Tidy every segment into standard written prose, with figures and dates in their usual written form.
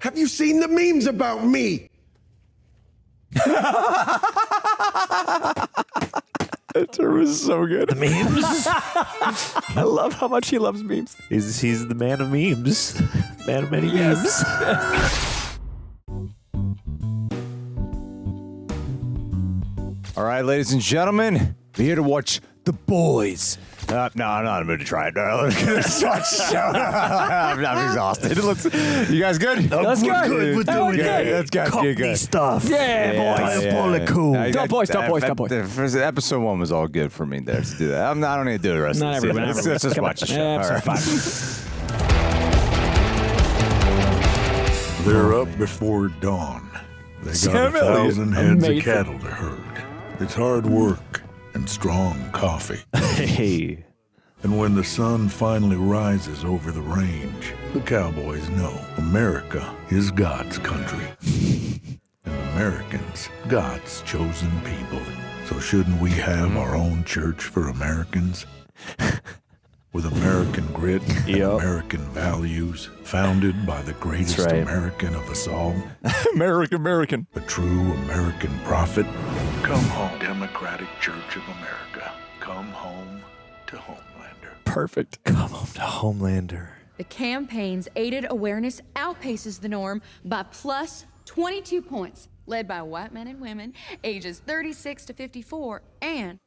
Have you seen the memes about me? That term is so good. The memes. I love how much he loves memes. He's the man of memes. Man of many memes. All right, ladies and gentlemen, we're here to watch The Boys. No, I'm not in the mood to try it. No, let's watch the show. I'm exhausted. You guys good? Let's go. We're doing it. Let's go. Cockney stuff. Yeah, boys. Diabolical. Top boys. Episode 1 was all good for me there to do that. I don't need to do the rest Not of the everyone. season. Let's just watch the show. Yeah, All right. fine. They're up before dawn. They got Sam 1,000 heads Amazing. of cattle to herd. It's hard work and strong coffee. Hey. And when the sun finally rises over the range, the cowboys know America is God's country. And Americans, God's chosen people. So shouldn't we have our own church for Americans? With American grit and Yep. American values, founded by the greatest right. American of us all, American. a true American prophet. Come home, Democratic Church of America. Come home to Homelander. Perfect. Come home to Homelander. The campaign's aided awareness outpaces the norm by plus 22 points, led by white men and women ages 36 to 54 and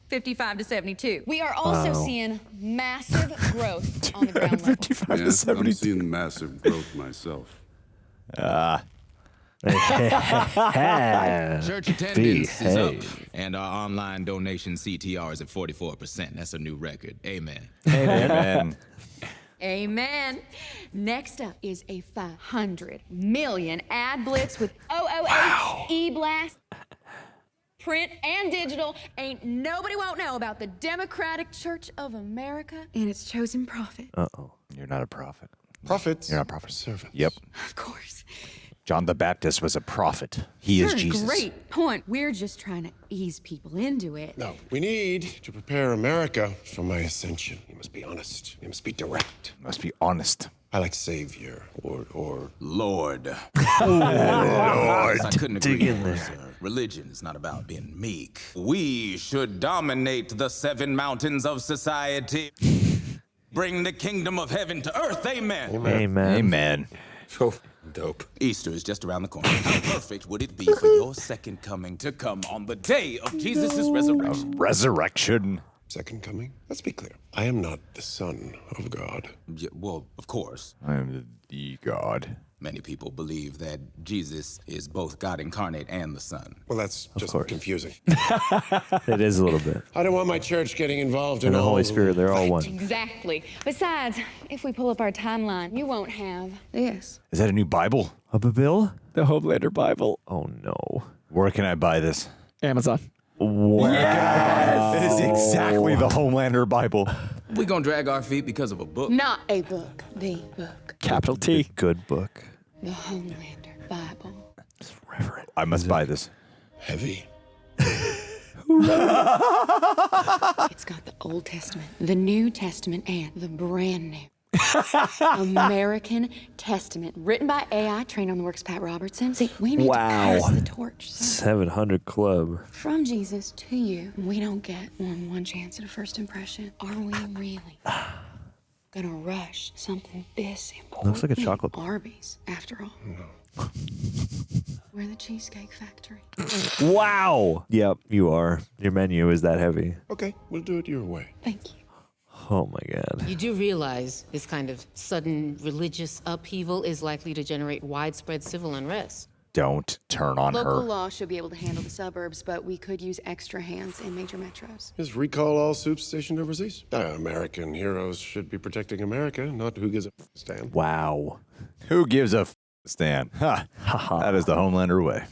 55 to 72. We are also seeing massive growth on the ground level. 55 Yeah, to I'm 70. seeing massive growth myself. Church attendance is up, Behave. and our online donation CTR is at 44%. That's a new record. Amen. Amen. Amen. Next up is a 500 million ad blitz with OOH, E-Blast, print and digital. Ain't nobody won't know about the Democratic Church of America and its chosen prophet. Uh-oh. You're not a prophet. Prophets. You're not a prophet. Servants. Yep. Of course. John the Baptist was a prophet. He is Sure, Jesus. Great point. We're just trying to ease people into it. No, we need to prepare America for my ascension. You must be honest. You must be direct. Must be honest. I like savior or Lord. Lord. I couldn't agree Dig in more, there. sir. Religion is not about being meek. We should dominate the 7 mountains of society. Bring the kingdom of heaven to earth. Amen. Amen. Amen. so dope. Easter is just around the corner. How perfect would it be for your second coming to come on the day of Jesus' resurrection? Resurrection. Second coming. Let's be clear. I am not the son of God. Yeah, well, of course. I am the God. Many people believe that Jesus is both God incarnate and the Son. Well, that's just course. confusing. It is a little bit. I don't want my church getting involved in And the all Holy Spirit, they're all one. Exactly. Besides, if we pull up our timeline, you won't have this. Is that a new Bible? A Bill? The Homelander Bible. Oh, no. Where can I buy this? Amazon. Wow. It is exactly the Homelander Bible. We gonna drag our feet because of a book? Not a book. The book. Capital T. Good book. The Homelander Bible. Reverend. I must buy this. heavy. It's got the Old Testament, the New Testament, and the brand new American Testament, written by AI, trained on the works of Pat Robertson. See, we need to pass the torch. So 700 Club. from Jesus to you, we don't get one chance at a first impression. Are we really gonna rush something this important? Looks like a chocolate bar. Arby's, after all. We're the Cheesecake Factory. Wow. Yep, you are. Your menu is that heavy. Okay, we'll do it your way. Thank you. Oh, my God. You do realize this kind of sudden religious upheaval is likely to generate widespread civil unrest. Don't turn on Local her. law should be able to handle the suburbs, but we could use extra hands in major metros. Just recall all soups stationed overseas. American heroes should be protecting America, not who gives a stand. Wow. Who gives a stand? Ha. That is the Homelander way.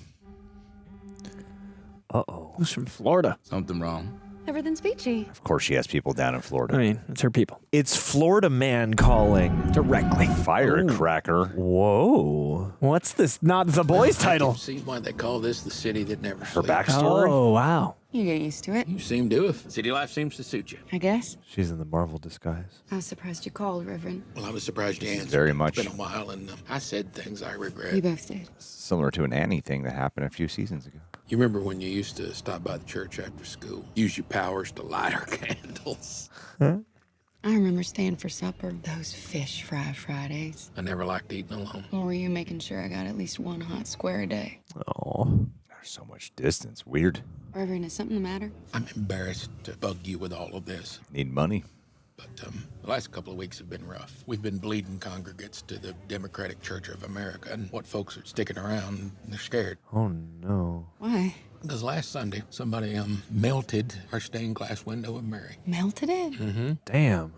Uh-oh. Who's from Florida? Something wrong? Everything's peachy. Of course she has people down in Florida. I mean, it's her people. It's Florida man calling. Directly. Firecracker. Whoa. What's this? Not the boys title. See why they call this the city that never Her sleeps. backstory. Oh, wow. You get used to it, You seem to have. City life seems to suit you. I guess. She's in the Marvel disguise. I was surprised you called, Reverend. Well, I was surprised you answered. Very much. It's been a while, and I said things I regret. We both did. Similar to an Annie thing that happened a few seasons ago. You remember when you used to stop by the church after school, use your powers to light our candles? I remember staying for supper. Those fish fry Fridays. I never liked eating alone. Or were you making sure I got at least one hot square a day? Oh. There's so much distance. Weird. Reverend, is something the matter? I'm embarrassed to bug you with all of this, Need money. but the last couple of weeks have been rough. We've been bleeding congregates to the Democratic Church of America, and what folks are sticking around, they're scared. Oh no. Why? Because last Sunday, somebody melted our stained glass window of Mary. Melted it? Damn.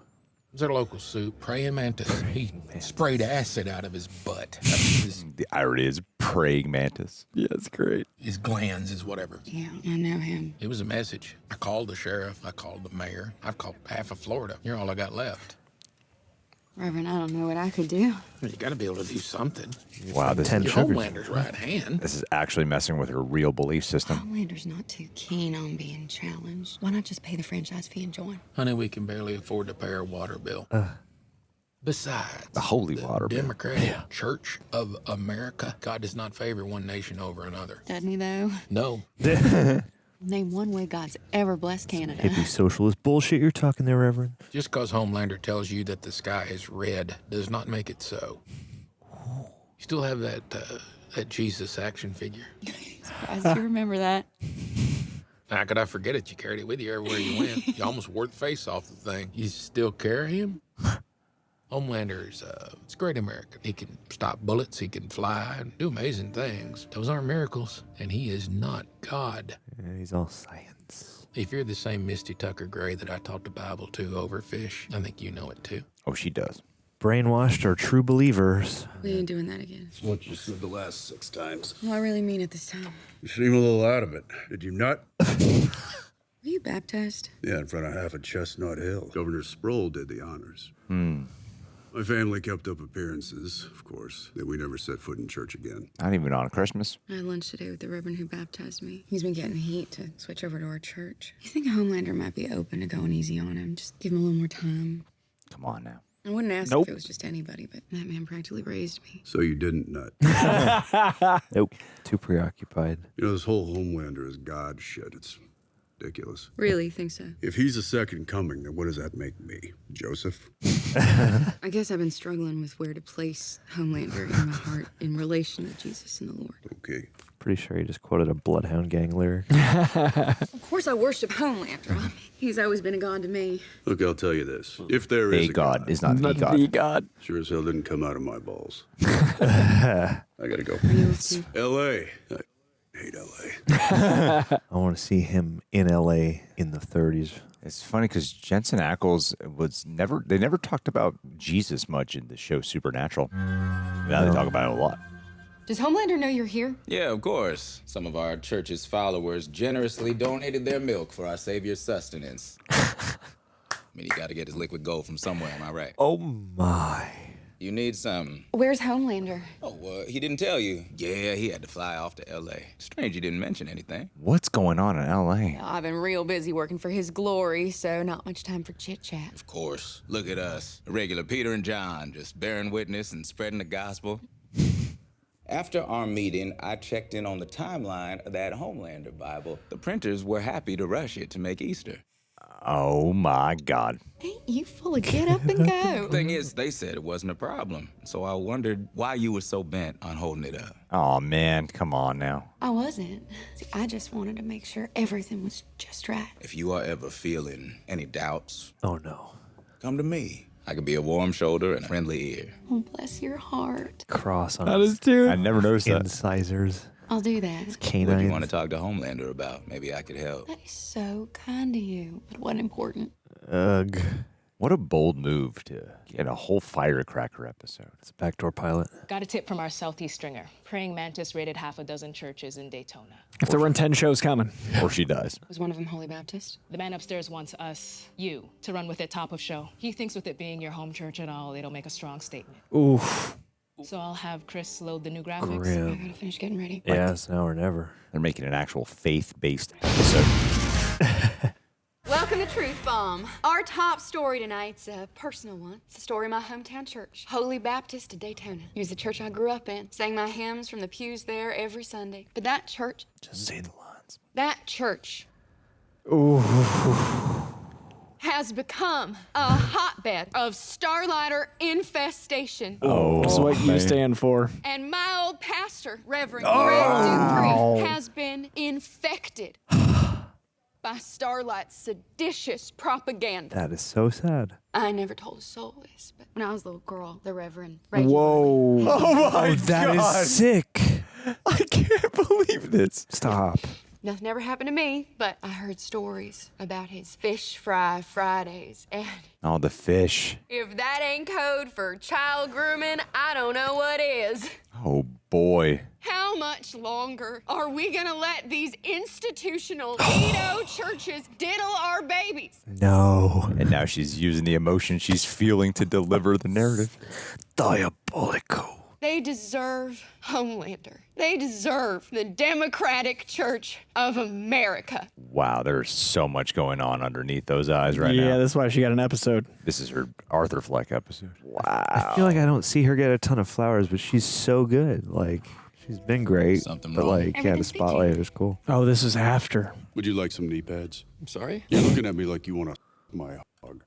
It was our local soup, praying mantis. He sprayed acid out of his butt. His The irony is praying mantis. Yeah, it's great. his glands, his whatever. Yeah, I know him. It was a message. I called the sheriff. I called the mayor. I've called half of Florida. You're all I got left. Reverend, I don't know what I could do. You got to be able to do something. Wow, this, Ten You're sugars. Homelander's right hand. this is actually messing with her real belief system. Homelander's not too keen on being challenged. Why not just pay the franchise fee and join? Honey, we can barely afford to pay our water bill. Besides, The holy the water bill. Democratic Church of America, God does not favor one nation over another. Doesn't he, though? No. Name one way God's ever blessed Canada. Hippie socialist bullshit you're talking there, Reverend. Just because Homelander tells you that the sky is red does not make it so. You still have that Jesus action figure. Surprised you remember that. How could I forget it? You carried it with you everywhere you went. You almost wore the face off the thing. You still carry him? Homelander's it's great American. He can stop bullets, he can fly, and do amazing things. Those aren't miracles, and he is not God. Yeah, he's all science. If you're the same Misty Tucker Gray that I taught the Bible to over fish, I think you know it too. Oh, she does. Brainwashed are true believers. We ain't doing that again. It's what you said the last 6 times. Well, I really mean it this time. You seem a little out of it. Did you not? Were you baptized? Yeah, in front of half of Chestnut Hill. Governor Sproul did the honors. My family kept up appearances, of course. Then we never set foot in church again. Not even on Christmas. I had lunch today with the reverend who baptized me. He's been getting heat to switch over to our church. You think Homelander might be open to going easy on him? Just give him a little more time. Come on now. I wouldn't ask Nope. if it was just anybody, but that man practically raised me. So you didn't nut. Nope. Too preoccupied. You know, this whole Homelander is God shit. It's ridiculous. Really? Think so? If he's a second coming, then what does that make me? Joseph? I guess I've been struggling with where to place Homelander in my heart in relation to Jesus and the Lord. Okay. Pretty sure he just quoted a Bloodhound Gang lyric. Of course I worship Homelander. He's always been a god to me. Look, I'll tell you this. If there is A God is not the Not God. the God. sure as hell didn't come out of my balls. I gotta go. Are you with me? L.A. I hate L.A. I want to see him in LA in the 30s. It's funny because Jensen Ackles they never talked about Jesus much in the show Supernatural. Now they talk about it a lot. Does Homelander know you're here? Yeah, of course. Some of our church's followers generously donated their milk for our Savior's sustenance. I mean, he got to get his liquid gold from somewhere, am I right? Oh my. You need some. Where's Homelander? Oh, he didn't tell you. Yeah, he had to fly off to L.A. Strange you didn't mention anything. What's going on in L.A.? I've been real busy working for his glory, so not much time for chit-chat. Of course. Look at us. Regular Peter and John, just bearing witness and spreading the gospel. After our meeting, I checked in on the timeline of that Homelander Bible. The printers were happy to rush it to make Easter. Oh my God. Ain't you full of get up and go? Thing is, they said it wasn't a problem. So I wondered why you were so bent on holding it up. Oh man, come on now. I wasn't. See, I just wanted to make sure everything was just right. If you are ever feeling any doubts, Oh no. come to me. I could be a warm shoulder and a friendly ear. Oh, bless your heart. Cross on That his is too. I never noticed that. incisors. I'll do that. What do Canines. you want to talk to Homelander about? Maybe I could help. That is so kind of you, but what important? Ugh. What a bold move to get a whole Firecracker episode. It's a backdoor pilot. Got a tip from our Southeast stringer. Praying Mantis raided half a dozen churches in Daytona. Have to run 10 shows coming. Or she dies. Was one of them Holy Baptist? The man upstairs wants you, to run with it top of show. He thinks with it being your home church and all, it'll make a strong statement. Oof. So I'll have Chris load the new graphics. Grim. I gotta finish getting ready. Yeah, it's now or never. They're making an actual faith-based episode. truth bomb. Our top story tonight's a personal one. It's the story of my hometown church, Holy Baptist of Daytona. It was the church I grew up in. Sang my hymns from the pews there every Sunday. But that church... Just say the lines. That church... Ooh. has become a hotbed of starlighter infestation. Oh, that's what you stand for. And my old pastor, Reverend Greg Dupree, has been infected by Starlight's seditious propaganda. That is so sad. I never told a soul this, but when I was a little girl, the Reverend Whoa. Oh my That is sick. I can't believe this. Stop. Nothing ever happened to me, but I heard stories about his fish fry Fridays. And Oh, the fish. if that ain't code for child grooming, I don't know what is. Oh, boy. How much longer are we gonna let these institutional pedo churches diddle our babies? No. And now she's using the emotion she's feeling to deliver the narrative. Diabolical. They deserve Homelander. They deserve the Democratic Church of America. Wow, there's so much going on underneath those eyes right Yeah, now. that's why she got an episode. This is her Arthur Fleck episode. Wow. I feel like I don't see her get a ton of flowers, but she's so good. Like, she's been great. Something but, wrong. like, yeah, the Everything's spotlight is cool. Oh, this is after. Would you like some knee pads? I'm sorry? You're looking at me like you want to my hog.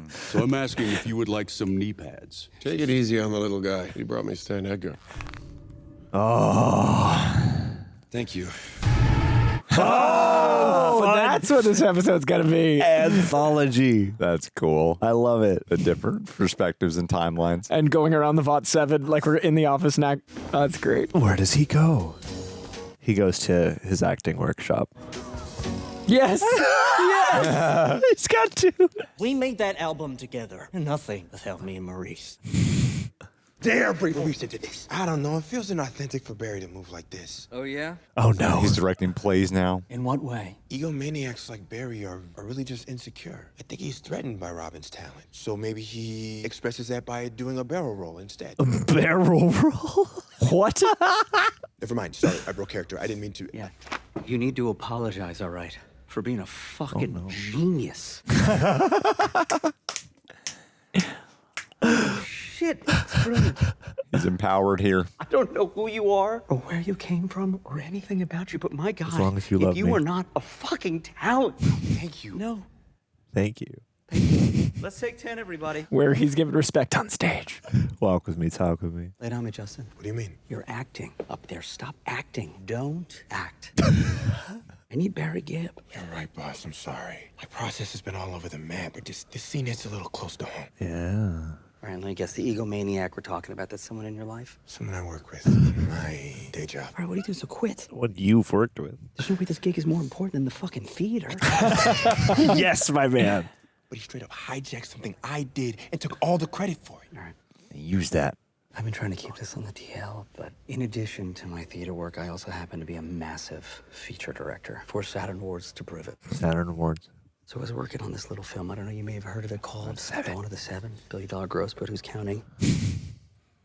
So I'm asking if you would like some knee pads. Take it easy on the little guy. He brought me Stan Edgar. Oh. Thank you. Oh, that's what this episode's gonna be. Anthology. That's cool. I love it. The different perspectives and timelines. And going around the VOT 7 like we're in the office now. Oh, that's great. Where does he go? He goes to his acting workshop. Yes. Yes. He's got to. We made that album together. Nothing without me and Maurice. Dare bring Maurice into this. I don't know. It feels inauthentic for Barry to move like this. Oh, yeah? Oh, no. He's directing plays now. In what way? Egomaniacs like Barry are really just insecure. I think he's threatened by Robin's talent. So maybe he expresses that by doing a barrel roll instead. A barrel roll? What? Never mind. Sorry, I broke character. I didn't mean to. Yeah. You need to apologize, all right, for being a fucking genius. Shit, it's brilliant. He's empowered here. I don't know who you are or where you came from or anything about you, but my God, As long as you love if you me. are not a fucking talent. Thank you. No. Thank you. Let's take 10, everybody. Where he's given respect on stage. Walk with me, talk with me. Lay down me, Justin. What do you mean? You're acting up there. Stop acting. Don't act. I need Barry Gibb. You're right, boss. I'm sorry. My process has been all over the map, but this scene hits a little close to home. Yeah. All right, let me guess. The egomaniac we're talking about, that's someone in your life? Someone I work with in my day job. All right, what do you do? So quit. What you've worked with. There's no way this gig is more important than the fucking theater. Yes, my man. But he straight up hijacked something I did and took all the credit for it. All right. Use that. I've been trying to keep this on the DL, but in addition to my theater work, I also happen to be a massive feature director for Saturn Awards to prove it. Saturn Awards. So I was working on this little film. I don't know, you may have heard of it called Dawn of the Seven. $1 billion gross, but who's counting?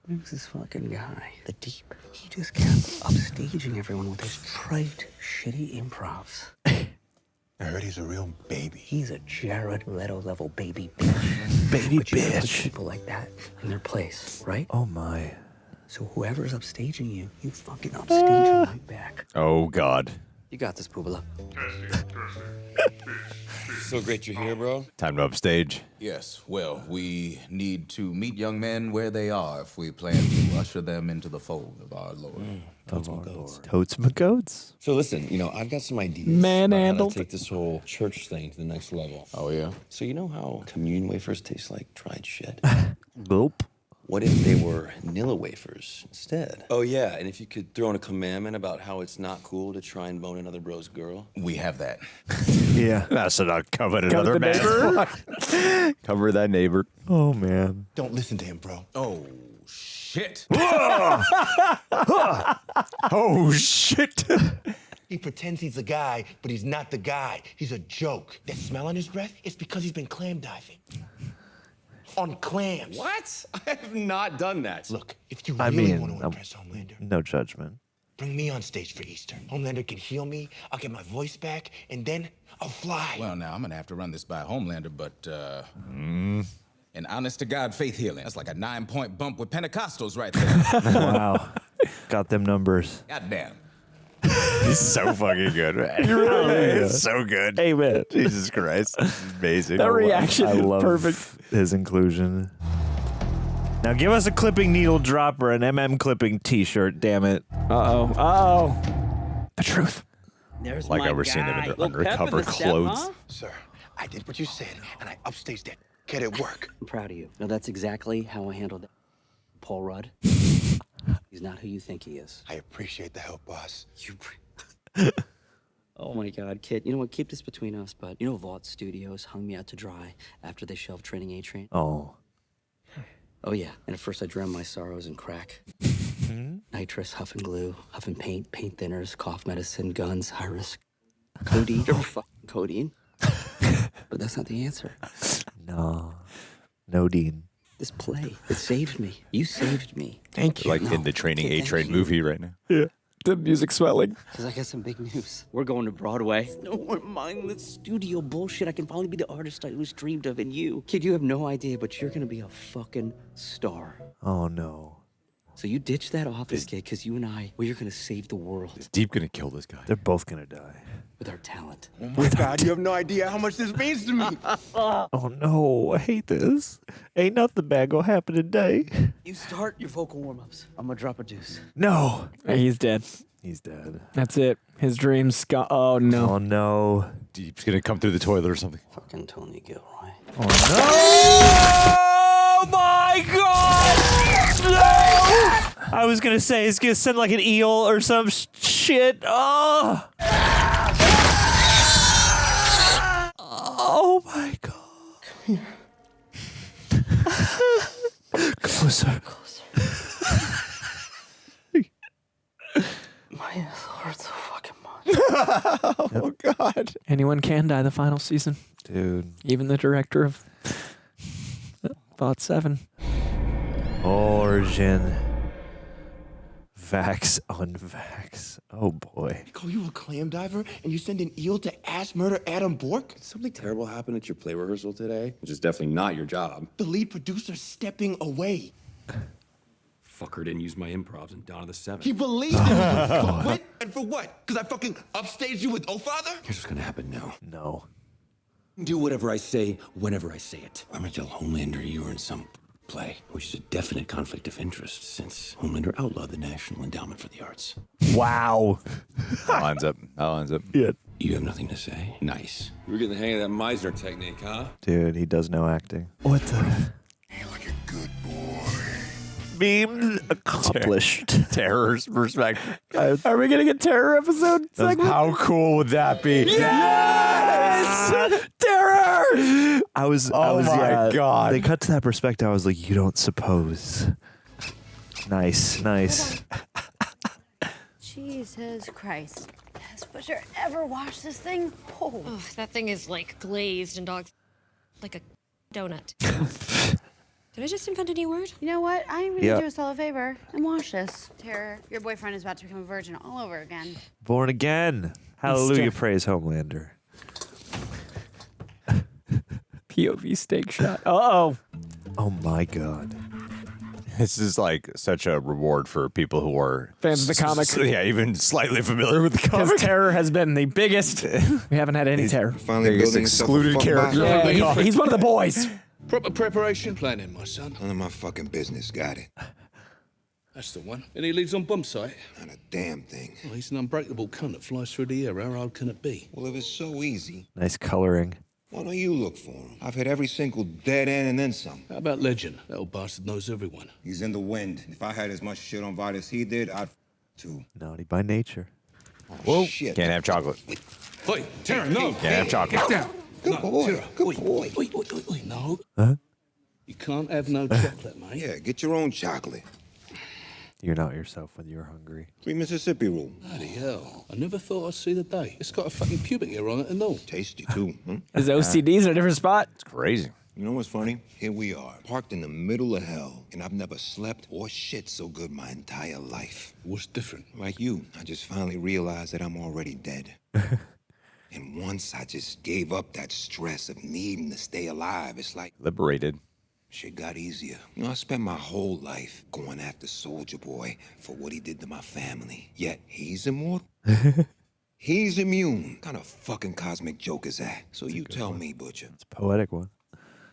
Who's this fucking guy? The Deep. He just kept upstaging everyone with his trite, shitty improvs. I heard he's a real baby. He's a Jared Leto level baby bitch. Baby But you gotta put bitch. people like that in their place, right? Oh, my. So whoever's upstaging you, you fucking upstage them right back. Oh, God. You got this, Poobala. So great you're here, bro. Time to upstage. Yes, well, we need to meet young men where they are if we plan to usher them into the fold of our Lord. Totes my goats. So listen, I've got some ideas Manhandled. about how to take this whole church thing to the next level. Oh, yeah? So you know how communion wafers taste like dried shit? Nope. What if they were Nilla wafers instead? Oh yeah, and if you could throw in a commandment about how it's not cool to try and bone another bro's girl? We have that. Yeah. That's not covered Cover another the man. Cover that neighbor. Oh, man. Don't listen to him, bro. Oh, shit. Oh, shit. He pretends he's the guy, but he's not the guy. He's a joke. That smell on his breath, it's because he's been clam diving. On clams. What? I have not done that. Look, if you I really mean, want to impress Homelander, no judgment. Bring me on stage for Easter. Homelander can heal me, I'll get my voice back, and then I'll fly. Well, now, I'm gonna have to run this by Homelander, but, an honest-to-God faith healing. That's like a 9-point bump with Pentecostals right there. Wow. Got them numbers. Goddamn. He's so fucking good, man. He really is so good. Amen. Jesus Christ. This is amazing. That reaction I is love perfect. his inclusion. Now give us a clipping needle drop or an MM clipping t-shirt, damn it. Uh-oh. Uh-oh. The truth. There's Like my I was seeing them in guy. their Little pep in undercover the step, clothes. huh? Sir, I did what you said, and I upstaged that kid at work. I'm proud of you. No, that's exactly how I handled it. Paul Rudd. He's not who you think he is. I appreciate the help, boss. Oh my God, kid. You know what? Keep this between us, but you know Vault Studios hung me out to dry after they shelved Training A Train? Oh. Oh yeah. And at first I drowned my sorrows in crack. Nitrous, huff and glue, huff and paint, paint thinners, cough medicine, guns, high risk. Codeine. You're fucking codeine. But that's not the answer. No. No, Dean. This play, it saved me. You saved me. Thank you. Like in the Training kid, A thank Train you. movie right now. Yeah. The music swelling. Because I got some big news. We're going to Broadway. No more mindless studio bullshit. I can finally be the artist I always dreamed of. And you, kid, you have no idea, but you're going to be a fucking star. Oh no. So you ditch that office kid, because you and I, we're going to save the world Is Deep gonna kill this guy? They're both gonna die. with our talent. Oh my God, you have no idea how much this means to me. Oh no, I hate this. Ain't nothing bad gonna happen today. You start your vocal warm-ups. I'm going to drop a deuce. No. He's dead. He's dead. That's it. His dreams got. Oh no. Oh no. Deep's gonna come through the toilet or something. Fucking Tony Gilroy. Oh my God! No! I was gonna say it's gonna send like an eel or some shit. Oh! Oh my God! Closer. My ass hurts so fucking much. Oh God. Anyone can die the final season. Dude. Even the director of Bot 7. Origin. Vax unvax. Oh boy. They call you a clam diver and you send an eel to ass murder Adam Bork? Did something terrible happen at your play rehearsal today? Which is definitely not your job. The lead producer stepping away. Fucker didn't use my improvs in Dawn of the Seven. He believed in me. For what? And for what? Because I fucking upstaged you with Oh Father? Here's what's gonna happen now. No. Do whatever I say, whenever I say it. I'm gonna tell Homelander you were in some play, which is a definite conflict of interest since Homelander outlawed the National Endowment for the Arts. Wow. That lines up. That lines up. Yeah. You have nothing to say? Nice. You were getting the hang of that Meisner technique, huh? Dude, he does no acting. What the? Meme accomplished. Terror's perspective. Are we gonna get terror episode segment? How cool would that be? Yes! Terror! I was. Oh my God. They cut to that perspective. I was like, you don't suppose. Nice, nice. Jesus Christ. Has Butcher ever washed this thing? Oh. Ugh, that thing is like glazed and dogs like a donut. Did I just invent a new word? You know what? I'm gonna Yep. do us all a favor and wash this. Terror, your boyfriend is about to become a virgin all over again. Born again. Hallelujah, Easter. praise Homelander. POV steak shot. Uh-oh. Oh my God. This is like such a reward for people who are Fans of the comic. Yeah, even slightly familiar with the Because comic. terror has been the biggest. We haven't had any terror. Finally Biggest excluded character. Yeah, he's one of the boys. Proper preparation planning, my son. None of my fucking business, got it. That's the one. And he lives on bomb site. Not a damn thing. Well, he's an unbreakable cunt that flies through the air. How hard can it be? Well, if it's so easy, Nice coloring. why don't you look for him? I've hit every single dead end and then some. How about Legend? That old bastard knows everyone. He's in the wind. If I had as much shit on Vite as he did, I'd too. Naughty by nature. Whoa. Shit. Can't have chocolate. Wait, Terror, no. Can't have chocolate. Get down. Good boy. Terror, Good boy. Wait, no. Huh? You can't have no chocolate, mate. Yeah, get your own chocolate. You're not yourself when you're hungry. 3 Mississippi rule. Bloody hell. I never thought I'd see the day. It's got a fucking pubic hair on it and all. Tasty too. Hmm? His OCD's in a different spot. It's crazy. You know what's funny? Here we are, parked in the middle of hell, and I've never slept or shit so good my entire life. What's different? Like you, I just finally realized that I'm already dead. And once I just gave up that stress of needing to stay alive, it's like Liberated. shit got easier. You know, I spent my whole life going after Soldier Boy for what he did to my family. Yet he's immortal. He's immune. What kind of fucking cosmic joke is that? So you tell me, Butcher. It's a poetic one.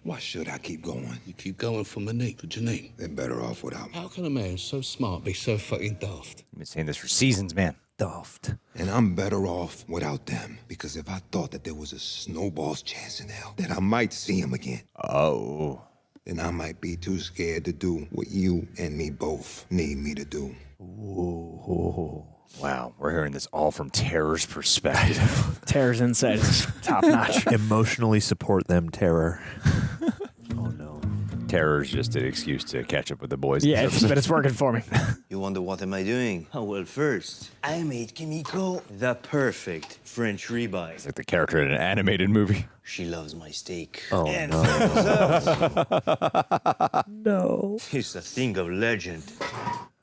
Why should I keep going? You keep going for Monique, for Janine. They're better off without me. How can a man so smart be so fucking daft? I've been saying this for seasons, man. Daft. And I'm better off without them. Because if I thought that there was a snowball's chance in hell that I might see him again, Oh. then I might be too scared to do what you and me both need me to do. Ooh. Wow, we're hearing this all from Terror's perspective. Terror's insight is top notch. Emotionally support them, Terror. Oh no. Terror's just an excuse to catch up with the boys. Yeah, but it's working for me. You wonder what am I doing? Oh, well, first, I made Kimiko the perfect French ribeye. It's like the character in an animated movie. She loves my steak. Oh, and no. No. It's a thing of legend.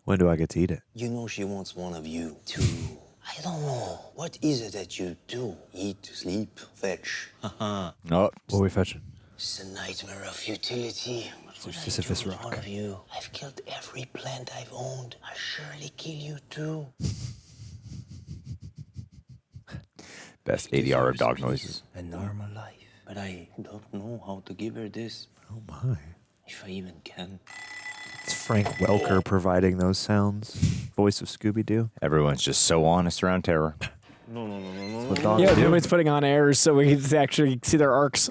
When do I get to eat it? You know she wants one of you to... I don't know. What is it that you do? Eat, sleep, fetch. Oh. What are we fetching? It's a nightmare of futility. What would I Sisyphus do with rock. one of you? I've killed every plant I've owned. I'll surely kill you too. Best ADR of dog noises. A normal life. But I don't know how to give her this. Oh my. If I even can. It's Frank Welker providing those sounds. Voice of Scooby-Doo. Everyone's just so honest around Terror. What dogs Yeah, do. nobody's putting on airs so we can actually see their arcs.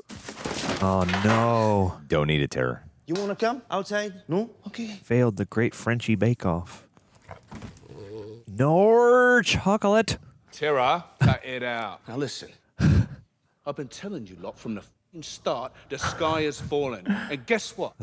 Oh no. Don't eat it, Terror. You wanna come outside? No? Okay. Failed the great Frenchie bake-off. Nor chocolate. Terror, cut it out. Now listen, I've been telling you lot from the f***ing start, the sky has fallen. And guess what?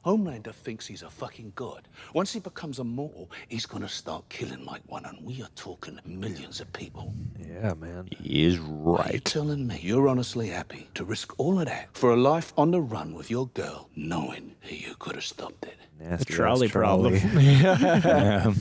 Homelander thinks he's a fucking god. Once he becomes immortal, he's gonna start killing like one, and we are talking millions of people. Yeah, man. He is Are you right. telling me you're honestly happy to risk all of that for a life on the run with your girl, knowing that you could have stopped it? Nasty The trolley ass problem. Yeah.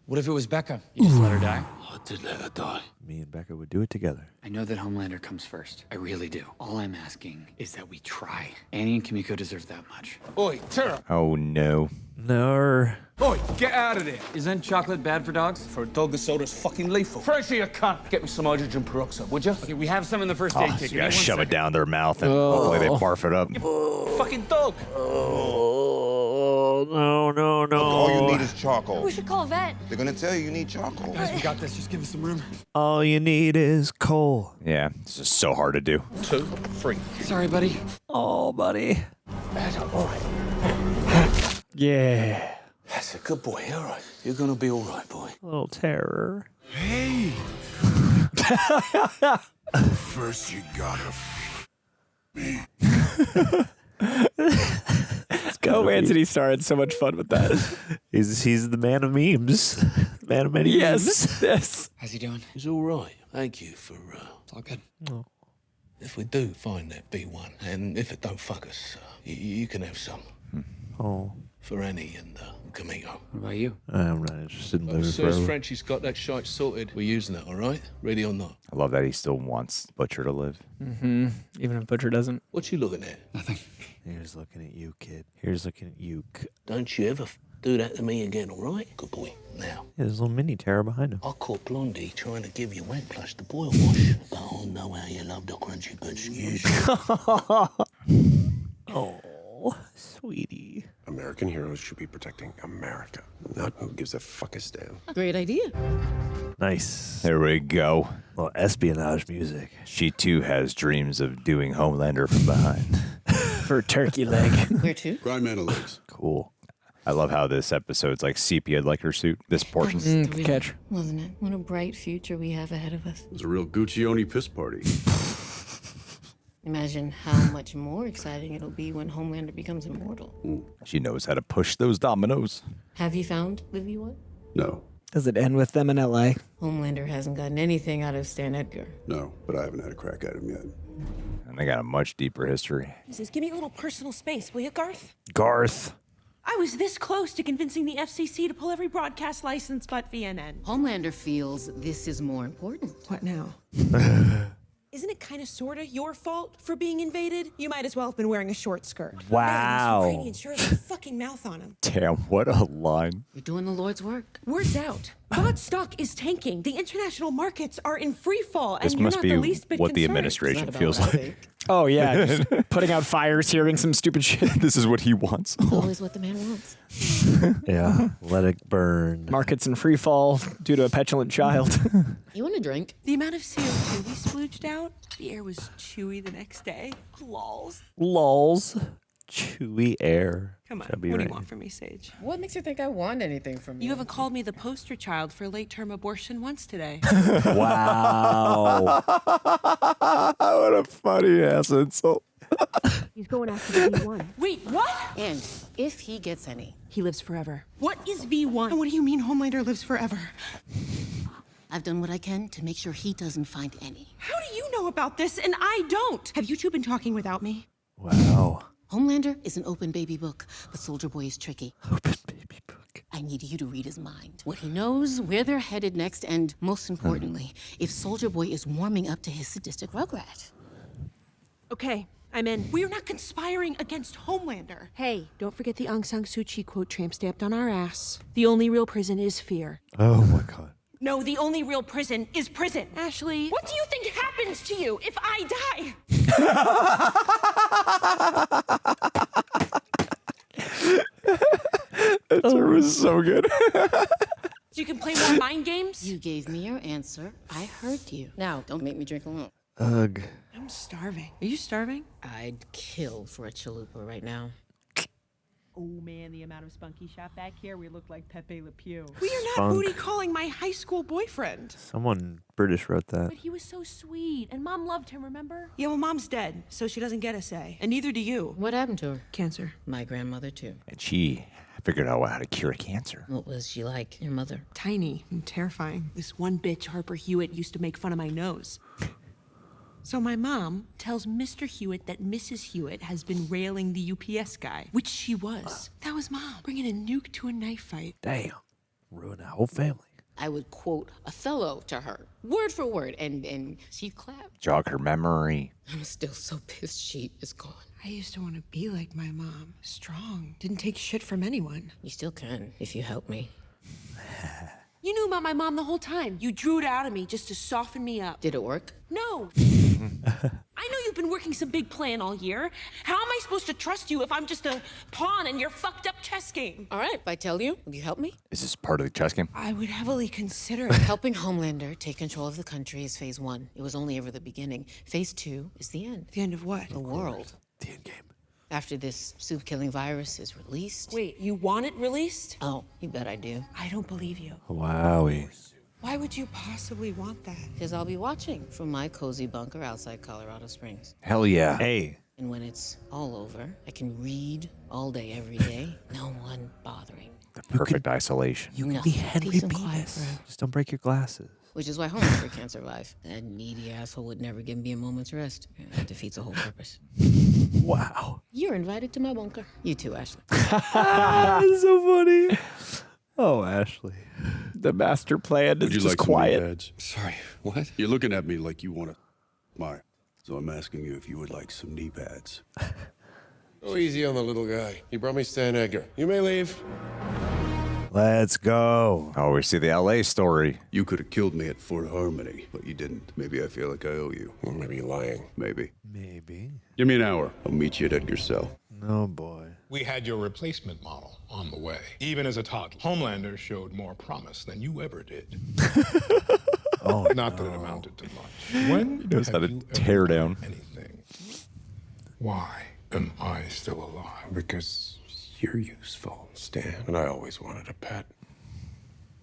What if it was Becca? You just let her die? I did let her die. Me and Becca would do it together. I know that Homelander comes first. I really do. All I'm asking is that we try. Annie and Kimiko deserve that much. Oi, Terror! Oh no. No. Oi, get out of there! Isn't chocolate bad for dogs? For a dog, the soda's fucking lethal. Frenchie, you cunt! Get me some hydrogen peroxide, would you? Okay, we have some in the first Oh, aid so kit. you Give me gotta one shove it second. down their mouth and hopefully they barf it up. Fucking dog. Oh, no. All you need is charcoal. We should call a vet. They're gonna tell you need charcoal. Guys, we got this. Just give us some room. All you need is coal. Yeah, it's just so hard to do. 2, 3. Sorry, buddy. Oh, buddy. That's all right. Yeah. That's a good boy. All right. You're gonna be all right, boy. Little Terror. Hey! First you gotta me. Oh, Antony Starr had so much fun with that. He's the man of memes. Man of many memes. Yes. How's he doing? He's all right. Thank you for. It's all good. If we do find that B1, and if it don't fuck us, you can have some. Oh. For Annie and Kimiko. What about you? I'm not interested in living As soon as forever. Frenchie's got that shite sorted, we're using it, all right? Ready or not? I love that he still wants Butcher to live. Mm-hmm. Even if Butcher doesn't. What you looking at? Nothing. Here's looking at you, kid. Here's looking at you. Don't you ever do that to me again, all right? Good boy. Now, Yeah, there's a little mini Terror behind him. I caught Blondie trying to give you wet plush to boil wash. But I know how you love the crunchy bits. Oh, sweetie. American heroes should be protecting America, not who gives a fuck a damn. Great idea. Nice. There we go. Well, espionage music. She too has dreams of doing Homelander from behind. For turkey leg. Where to? Grind man legs. Cool. I love how this episode's like sepia like her suit. This portion. Good catch. Wasn't it? What a bright future we have ahead of us. It was a real Guccione piss party. Imagine how much more exciting it'll be when Homelander becomes immortal. She knows how to push those dominoes. Have you found the V1? No. Does it end with them in L.A.? Homelander hasn't gotten anything out of Stan Edgar. No, but I haven't had a crack at him yet. And they got a much deeper history. Jesus, give me a little personal space, will you, Garth? Garth. I was this close to convincing the FCC to pull every broadcast license but VNN. Homelander feels this is more important. What now? Isn't it kind of sort of your fault for being invaded? You might as well have been wearing a short skirt. Wow. Man, these Ukrainians sure have a fucking mouth on them. Damn, what a line. You're doing the Lord's work. Word's out. God stock is tanking. The international markets are in free fall, and This you're must not be the least bit what the concerned. administration feels like. Oh, yeah. Just putting out fires, hearing some stupid shit. This is what he wants. It's always what the man wants. Yeah, let it burn. Markets in free fall due to a petulant child. You want a drink? The amount of CO2 we splooged out, the air was chewy the next day. Lols. Lols. Chewy air. Come on, Should be what do right. you want from me, Sage? What makes you think I want anything from you? You haven't called me the poster child for late-term abortion once today. Wow. What a funny ass insult. He's going after the V1. Wait, what? And if he gets any. He lives forever. What is V1? And what do you mean Homelander lives forever? I've done what I can to make sure he doesn't find any. How do you know about this and I don't? Have you two been talking without me? Wow. Homelander is an open baby book, but Soldier Boy is tricky. Open baby book. I need you to read his mind. What he knows, where they're headed next, and most importantly, if Soldier Boy is warming up to his sadistic rugrat. Okay, I'm in. We're not conspiring against Homelander. Hey, don't forget the Aung San Suu Kyi quote tramp stamped on our ass. The only real prison is fear. Oh my god. No, the only real prison is prison. Ashley, what do you think happens to you if I die? That term was so good. So you can play more mind games? You gave me your answer. I heard you. Now, don't make me drink alone. Ugh. I'm starving. Are you starving? I'd kill for a chalupa right now. Oh man, the amount of spunky shot back here, we look like Pepe Le Pew. We are not Spunk. booty calling my high school boyfriend. Someone British wrote that. But he was so sweet, and Mom loved him, remember? Yeah, well, Mom's dead, so she doesn't get a say. And neither do you. What happened to her? Cancer. My grandmother, too. And she figured out how to cure cancer. What was she like, your mother? Tiny and terrifying. This one bitch, Harper Hewitt, used to make fun of my nose. So my mom tells Mr. Hewitt that Mrs. Hewitt has been railing the UPS guy, which she was. That was Mom, bringing a nuke to a knife fight. Damn. Ruined the whole family. I would quote Othello to her, word for word, and she'd clap. Jog her memory. I'm still so pissed she is gone. I used to want to be like my mom. Strong. Didn't take shit from anyone. You still can, if you help me. You knew about my mom the whole time. You drew it out of me just to soften me up. Did it work? No. I know you've been working some big plan all year. How am I supposed to trust you if I'm just a pawn in your fucked up chess game? All right, if I tell you, will you help me? Is this part of the chess game? I would heavily consider it. Helping Homelander take control of the country is phase 1. It was only ever the beginning. Phase 2 is the end. The end of what? The world. The end game. After this soup-killing virus is released. Wait, you want it released? Oh, you bet I do. I don't believe you. Wowie. Why would you possibly want that? Because I'll be watching from my cozy bunker outside Colorado Springs. Hell yeah. Hey. And when it's all over, I can read all day, every day. No one bothering. The perfect isolation. You can be Henry Peace and quiet, Bemis. bro. Just don't break your glasses. Which is why Homelander can't survive. That needy asshole would never give me a moment's rest. That defeats the whole purpose. Wow. You're invited to my bunker. You too, Ashley. That's so funny. Oh, Ashley. The master plan is Would you just like quiet. some knee pads? Sorry, what? You're looking at me like you want to my. So I'm asking you if you would like some knee pads. Go easy on the little guy. He brought me Stan Edgar. You may leave. Let's go. Oh, we see the LA story. You could have killed me at Fort Harmony, but you didn't. Maybe I feel like I owe you. Or maybe you're lying. Maybe. Maybe. Give me an hour. I'll meet you at Edgar's cell. Oh, boy. We had your replacement model on the way. Even as a toddler, Homelander showed more promise than you ever did. Oh, Not that it amounted to much. When He knows how have to you tear ever down. done anything? Why am I still alive? Because you're useful, Stan. And I always wanted a pet.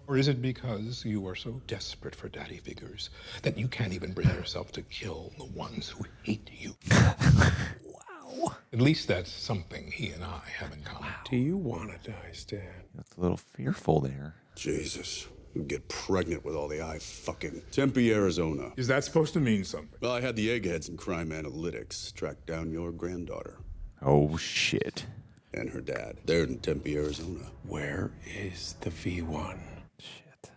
Or is it because you are so desperate for daddy figures that you can't even bring yourself to kill the ones who hate you? Wow. At least that's something he and I have in common. Do you want to die, Stan? That's a little fearful there. Jesus. Get pregnant with all the eye fucking. Tempe, Arizona. Is that supposed to mean something? Well, I had the eggheads in crime analytics track down your granddaughter. Oh, shit. And her dad. They're in Tempe, Arizona. Where is the V1? Shit.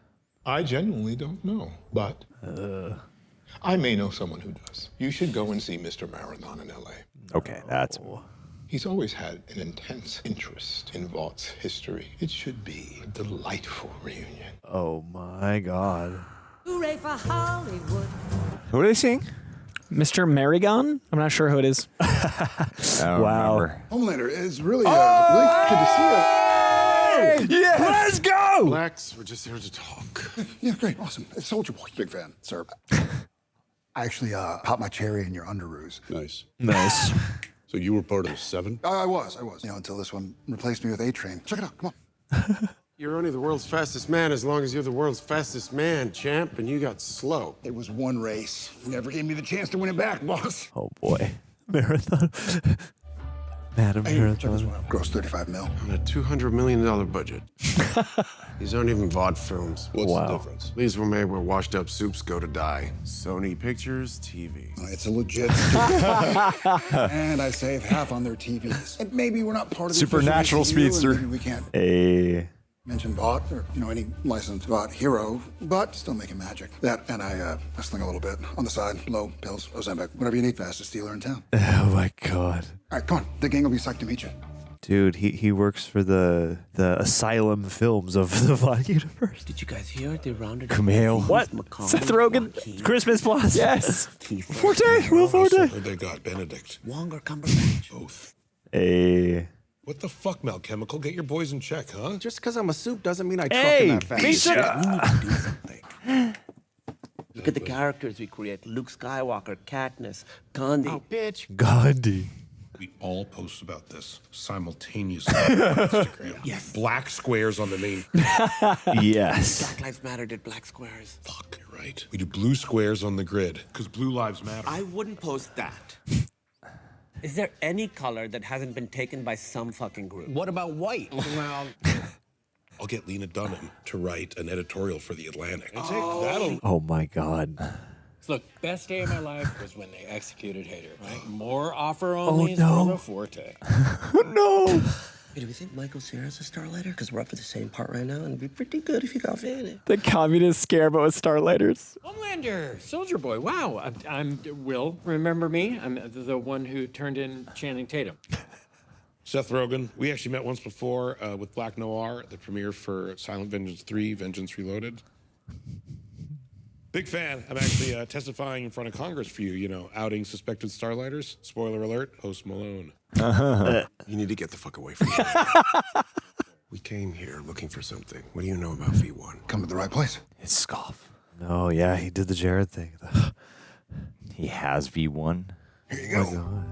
I genuinely don't know, but I may know someone who does. You should go and see Mr. Marathon in L.A. Okay, that's... He's always had an intense interest in Vaught's history. It should be a delightful reunion. Oh, my God. Hooray for Hollywood. Who are they singing? Mr. Marigon? I'm not sure who it is. Wow. Homelander, it's really, really good to see you. Yes! Let's go! Blacks, we're just here to talk. Yeah, great, awesome. It's Soldier Boy, big fan, sir. I actually popped my cherry in your underoos. Nice. Nice. So you were part of the 7? I was. You know, until this one replaced me with A-Train. Check it out, come on. You're only the world's fastest man as long as you're the world's fastest man, champ, and you got slow. It was one race. You never gave me the chance to win it back, boss. Oh, boy. Marathon. Madam Hey, check this Marathon. one out. Gross 35 mil. On a $200 million budget. These aren't even VOD films. What's the difference? These were made where washed-up soups go to die. Sony Pictures TV. It's a legit and I save half on their TVs. And maybe we're not part of the Supernatural official MCU, and speedster. maybe we can't Hey. mention Vought or, you know, any licensed Vought hero, but still making magic. That, and I sling a little bit on the side. Low, pills, Ozempic, whatever you need, fastest dealer in town. Oh, my God. All right, come on. The gang will be psyched to meet you. Dude, he works for the Asylum films of the VOD universe. Did you guys hear? They rounded Camille. What? Seth Rogen? Christmas Plus? Yes. Forte. Will Forte. Where they got Benedict. Wong or Cumberbatch? Both. Hey. What the fuck, Mel Chemical? Get your boys in check, huh? Just because I'm a soup doesn't mean I Hey, truck in that fast. pizza. We need to do something. Look at the characters we create. Luke Skywalker, Katniss, Gandhi. Oh, bitch. Gandhi. We all post about this simultaneously on Instagram. Yes. Black squares on the main. Yes. Black Lives Matter did black squares. Fuck, you're right. We do blue squares on the grid because blue lives matter. I wouldn't post that. Is there any color that hasn't been taken by some fucking group? What about white? Well, I'll get Lena Dunham to write an editorial for the Atlantic. That'll. Oh, my God. Look, best day of my life was when they executed Hader. Right? More offer-only is no. Bruno Forte. No. Hey, do we think Michael Cera's a Starlighter? Because we're up for the same part right now, and it'd be pretty good if you got Vanity. The communist scare, but with Starlighters. Homelander, Soldier Boy. Wow, I'm Will. Remember me? I'm the one who turned in Channing Tatum. Seth Rogen. We actually met once before with Black Noir at the premiere for Silent Vengeance 3, Vengeance Reloaded. Big fan. I'm actually testifying in front of Congress for you, you know, outing suspected Starlighters. Spoiler alert, Post Malone. You need to get the fuck away from me. We came here looking for something. What do you know about V1? Come to the right place. It's scoff. No, yeah, he did the Jared thing. He has V1. Here you go.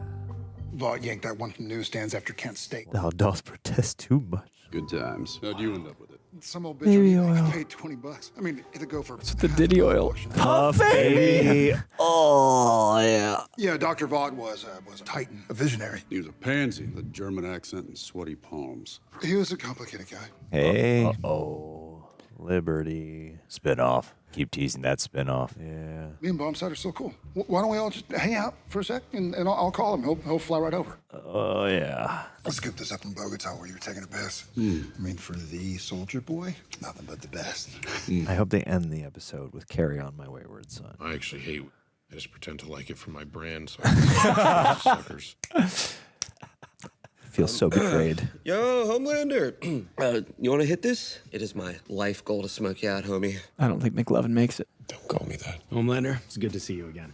Vought yanked that one from newsstands after Kent State. Thou dost protest too much. Good times. How'd you end up with it? Some old bitch Baby on eBay oil. paid $20. I mean, it'd go for. It's the Diddy oil. Puff, baby. Oh, yeah. Yeah, Dr. Vought was a titan, a visionary. He was a pansy, the German accent and sweaty palms. He was a complicated guy. Hey. Uh-oh. Liberty. Spinoff. Keep teasing that spinoff. Yeah. Me and Bombside are so cool. Why don't we all just hang out for a sec and I'll call him. He'll fly right over. Oh, yeah. Let's scoop this up in Bogota where you were taking a piss. I mean, for the Soldier Boy, nothing but the best. I hope they end the episode with Carry On My Wayward Son. I actually hate. I just pretend to like it for my brand, so I suckers. Feel so betrayed. Yo, Homelander. You want to hit this? It is my life goal to smoke you out, homie. I don't think McLovin makes it. Don't call me that. Homelander, it's good to see you again.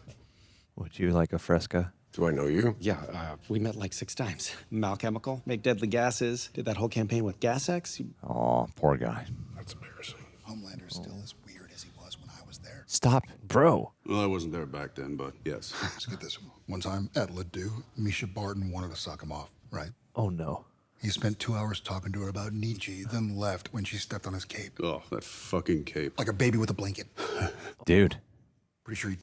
Would you like a Fresca? Do I know you? Yeah, we met like 6 times. Malchemical, make deadly gases, did that whole campaign with Gas X. Oh, poor guy. That's embarrassing. Homelander's still as weird as he was when I was there. Stop, bro. Well, I wasn't there back then, but yes. Let's get this. One time at Ledoux, Misha Barton wanted to suck him off, right? Oh, no. He spent 2 hours talking to her about Nietzsche, then left when she stepped on his cape. Oh, that fucking cape. Like a baby with a blanket. Dude. Pretty sure he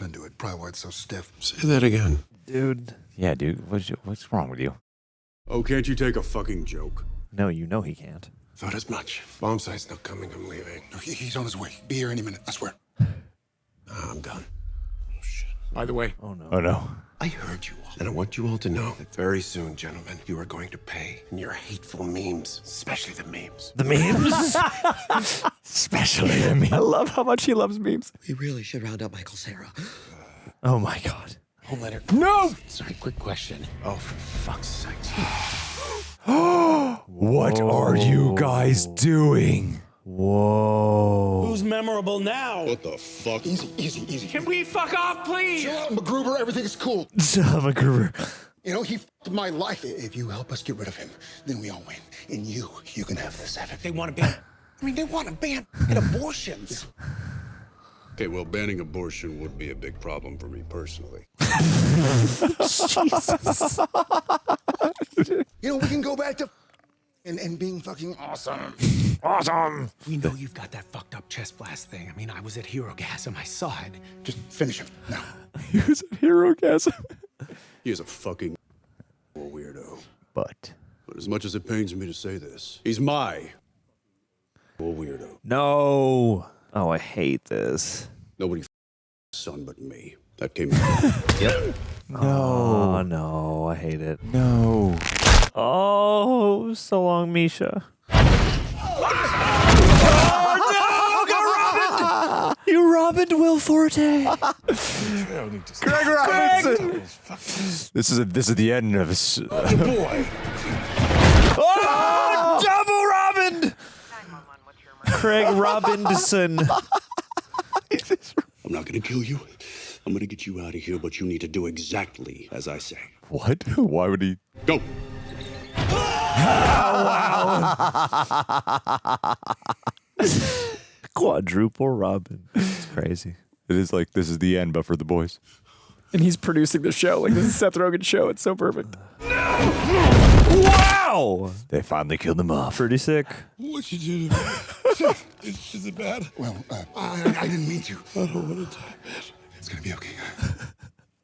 into it. Probably why it's so stiff. Say that again. Dude. Yeah, dude. What's wrong with you? Oh, can't you take a fucking joke? No, you know he can't. Thought as much. Bomb site's not coming. I'm leaving. No, he's on his way. Be here any minute, I swear. I'm done. By the way, Oh no. I heard you all. And I want you all to know that very soon, gentlemen, you are going to pay in your hateful memes, especially the memes. The memes? Especially the memes. I love how much he loves memes. We really should round up Michael Cera. Oh my God. Homelander. No! Sorry, quick question. Oh, for fuck's sake. What are you guys doing? Whoa. Who's memorable now? What the fuck? Easy. Can we fuck off, please? Chill out, MacGruber. Everything's cool. MacGruber. You know, he f***ed my life. If you help us get rid of him, then we all win. And you can have the 7. They want to ban. I mean, they want to ban abortions. Okay, well, banning abortion would be a big problem for me personally. Jesus. You know, we can go back to and being fucking awesome. Awesome. We know you've got that fucked up chest blast thing. I mean, I was at Hero Gas and I saw it. Just finish him now. He was a hero gasm. He is a fucking weirdo. But as much as it pains me to say this, he's my weirdo. No. Oh, I hate this. Nobody son but me. That came out. Yep. No. Oh, no. I hate it. No. Oh, so long, Misha. You Robin Will Forte. Greg Robinson. This is the end of his. Boy. Oh, double Robin. Craig Robinson. I'm not gonna kill you. I'm gonna get you out of here, but you need to do exactly as I say. What? Why would he? Go. Quadruple Robin. It's crazy. It is like this is the end, but for the boys. And he's producing the show. Like, this is Seth Rogen's show. It's so perfect. Wow. They finally killed him off. Pretty sick. What you do to me? Is it bad? Well, I didn't mean to. I don't want to die, man. It's gonna be okay.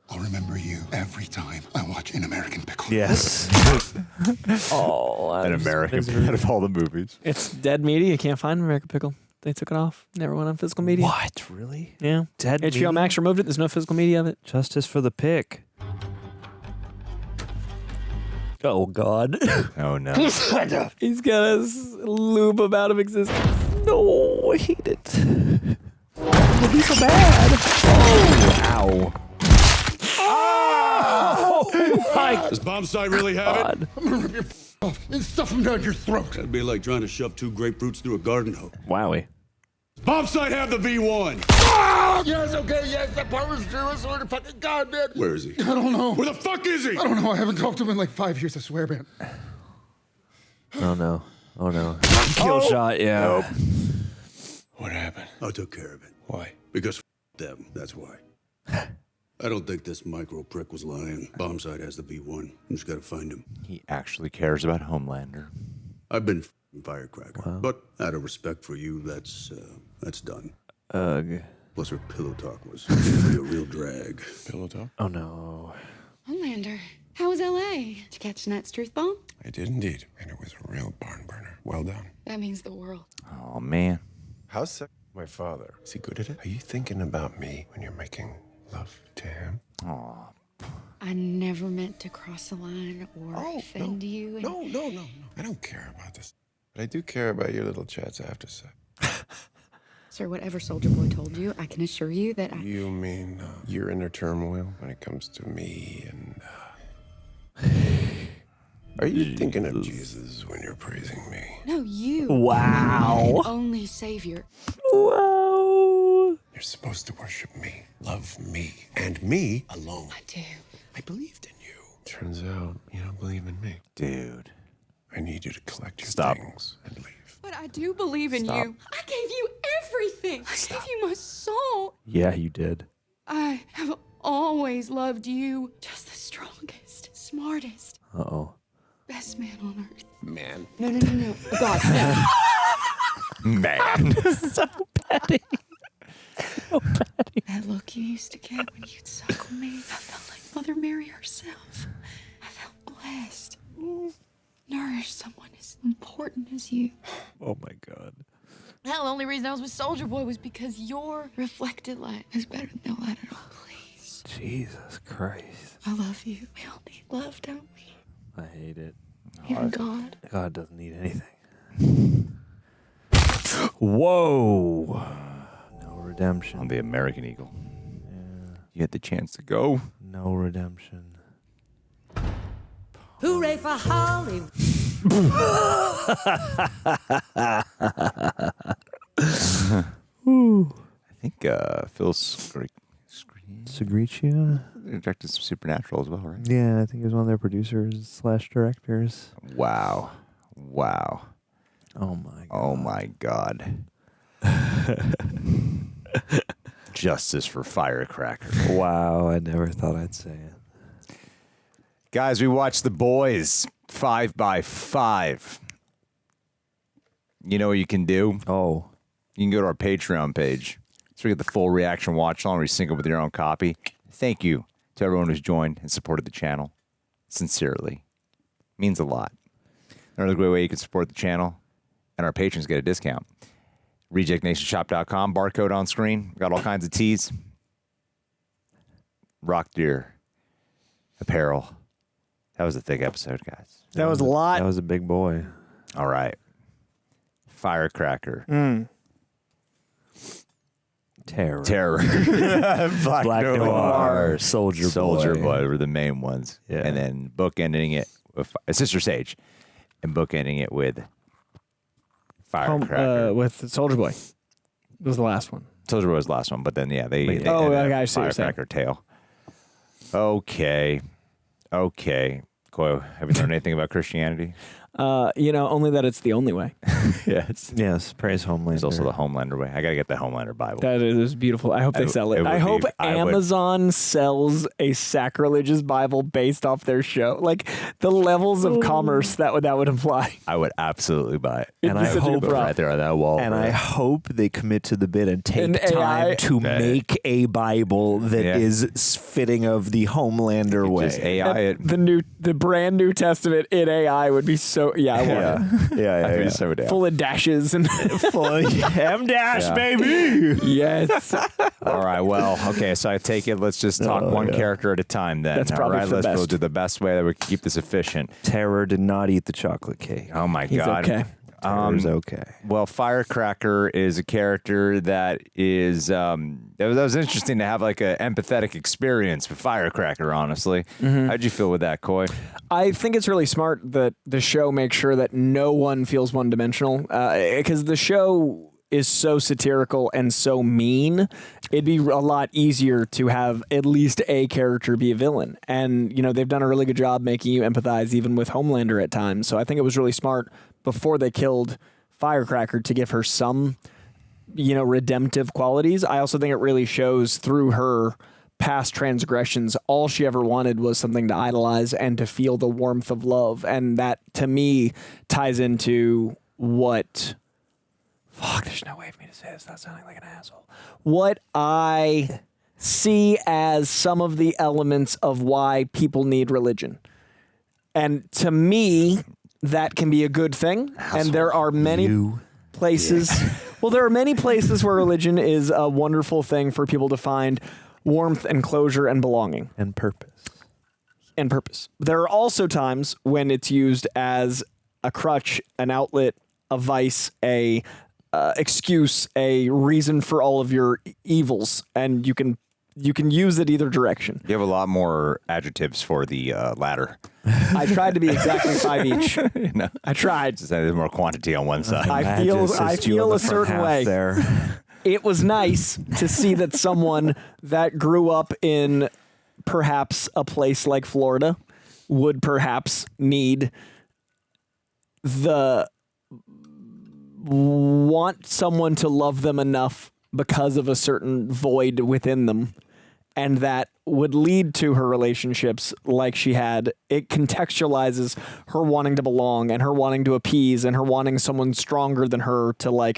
I'll remember you every time I watch An American Pickle. Yes. Oh, An American out of all the movies. It's dead media. You can't find American Pickle. They took it off. Never went on physical media. What? Really? Yeah. Dead HBO media? Max removed it. There's no physical media of it. Justice for the pick. Oh, God. Oh, no. He's got a loop of out of existence. No, I hate it. It'd be so bad. Oh, wow. Oh, Does bomb site really have it? I'm gonna rip your off and stuff him down your throat. That'd be like trying to shove 2 grapefruits through a garden hose. Wowie. Bomb site have the V1. Oh, yes, okay, yes, that part was true. I swear to fucking God, man. Where is he? I don't know. Where the fuck is he? I don't know. I haven't talked to him in like 5 years, I swear, man. Oh, no. Oh, no. Kill shot, yeah. Nope. What happened? I took care of it. Why? Because them, that's why. I don't think this micro prick was lying. Bomb site has the V1. You just gotta find him. He actually cares about Homelander. I've been Firecracker, but out of respect for you, that's done. Ugh. Plus her pillow talk was really a real drag. Pillow talk? Oh, no. Homelander, how was L.A.? Did you catch tonight's truth bomb? I did indeed. And it was a real barn burner. Well done. That means the world. Oh, man. How's sick? My father. Is he good at it? Are you thinking about me when you're making love to him? Aw. I never meant to cross the line or offend you. And... No. I don't care about this. But I do care about your little chats after sex. Sir, whatever Soldier Boy told you, I can assure you that I... You mean your inner turmoil when it comes to me and... Are you thinking of Jesus when you're praising me? No, you. Wow. My only savior. Wow. You're supposed to worship me, love me, and me alone. I do. I believed in you. Turns out you don't believe in me. Dude. I need you to collect your Stop. things and leave. But I do believe in Stop. you. I gave you everything. I gave you my soul. Yeah, you did. I have always loved you. Just the strongest, smartest, Uh-oh. best man on earth. Man. No. God, no. Man. So petty. So petty. That look you used to get when you'd suckle me, I felt like Mother Mary herself. I felt blessed. Nourish someone as important as loves you. Oh my God. Hell, the only reason I was with Soldier Boy was because your reflected light is better than no light at all. Please. Jesus Christ. I love you. We all need love, don't we? I hate it. Even God. God doesn't need anything. Whoa. No redemption. On the American Eagle. Yeah. You had the chance to go. No redemption. Hooray for Hollywood. I think Phil Segricia directed some Supernatural as well, right? Yeah, I think he was one of their producers / directors. Wow. Wow. Oh my God. Oh my God. Justice for Firecracker. Wow, I never thought I'd say it. Guys, we watched The Boys 5x5. You know what you can do? Oh. You can go to our Patreon page. So we get the full reaction watch along where you sync up with your own copy. Thank you to everyone who's joined and supported the channel. Sincerely. Means a lot. Another great way you can support the channel and our patrons get a discount. RejectNationShop.com, barcode on screen. Got all kinds of tees. Rock Deer apparel. That was a thick episode, guys. That was a lot. That was a big boy. All right. Firecracker. Terror. Black Noir. Soldier Boy were the main ones. Yeah. And then bookending it with Sister Sage. And bookending it with Firecracker. With Soldier Boy. It was the last one. Soldier Boy was the last one, but then, yeah, they ended I up see what you're saying. Firecracker tale. Okay. Coy, have you learned anything about Christianity? Only that it's the only way. Yes. Praise Homelander. There's also the Homelander way. I got to get the Homelander Bible. That is beautiful. I hope they sell it. I hope Amazon sells a sacrilegious Bible based off their show. Like the levels of commerce that would imply. I would absolutely buy it. And I hope right there on that wall. And I hope they commit to the bit and take An time AI to make a Bible that is fitting of the Homelander way. Just AI it. The brand new Testament in AI would be so I want it. I'd be so down. Full of dashes and full of M-dash, baby. Yes. All right. Well, okay. So I take it. Let's just talk one character at a time then. That's All probably right. for the Let's go best. do the best way that we can keep this efficient. Terror did not eat the chocolate cake. Oh my He's God. okay. Terror's okay. Well, Firecracker is a character that is that was interesting to have like an empathetic experience with Firecracker, honestly. How'd you feel with that, Coy? I think it's really smart that the show makes sure that no one feels one-dimensional because the show is so satirical and so mean. It'd be a lot easier to have at least a character be a villain. And, they've done a really good job making you empathize even with Homelander at times. So I think it was really smart before they killed Firecracker to give her some, redemptive qualities. I also think it really shows through her past transgressions. All she ever wanted was something to idolize and to feel the warmth of love. And that, to me, ties into what... Fuck, there's no way for me to say this without sounding like an asshole. What I see as some of the elements of why people need religion. And to me, that can be a good thing. And there are many places... Well, there are many places where religion is a wonderful thing for people to find warmth and closure and belonging. And purpose. There are also times when it's used as a crutch, an outlet, a vice, a excuse, a reason for all of your evils, and you can use it either direction. You have a lot more adjectives for the latter. I tried to be exactly 5 each. I tried. Just there's more quantity on one side. I feel a certain way. There. It was nice to see that someone that grew up in perhaps a place like Florida would perhaps need want someone to love them enough because of a certain void within them, and that would lead to her relationships like she had. It contextualizes her wanting to belong and her wanting to appease and her wanting someone stronger than her to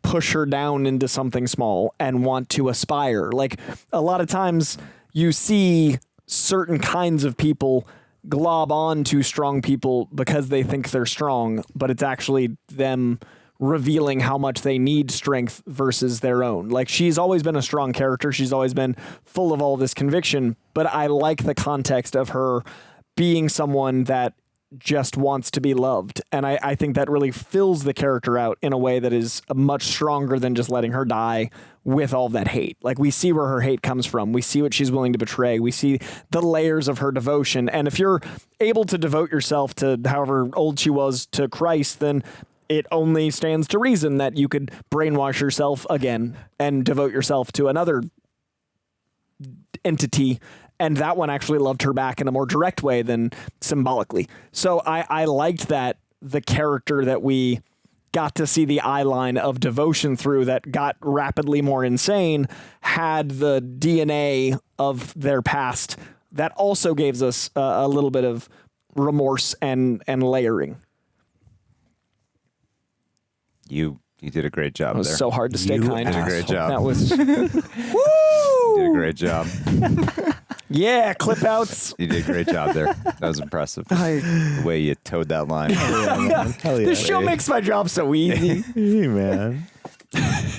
push her down into something small and want to aspire. Like a lot of times you see certain kinds of people glob on to strong people because they think they're strong, but it's actually them revealing how much they need strength versus their own. Like, she's always been a strong character. She's always been full of all this conviction, but I like the context of her being someone that just wants to be loved. And I think that really fills the character out in a way that is much stronger than just letting her die with all that hate. Like, we see where her hate comes from. We see what she's willing to betray. We see the layers of her devotion. And if you're able to devote yourself to however old she was to Christ, then it only stands to reason that you could brainwash yourself again and devote yourself to another entity. And that one actually loved her back in a more direct way than symbolically. So I liked that the character that we got to see the eye line of devotion through that got rapidly more insane had the DNA of their past that also gives us a little bit of remorse and layering. You did a great job. It was there. so hard to stay kind. You did a great job. That was You did a great job. yeah, clip outs. You did a great job there. That was impressive. The way you towed that line. This show makes my job so easy. Hey, man.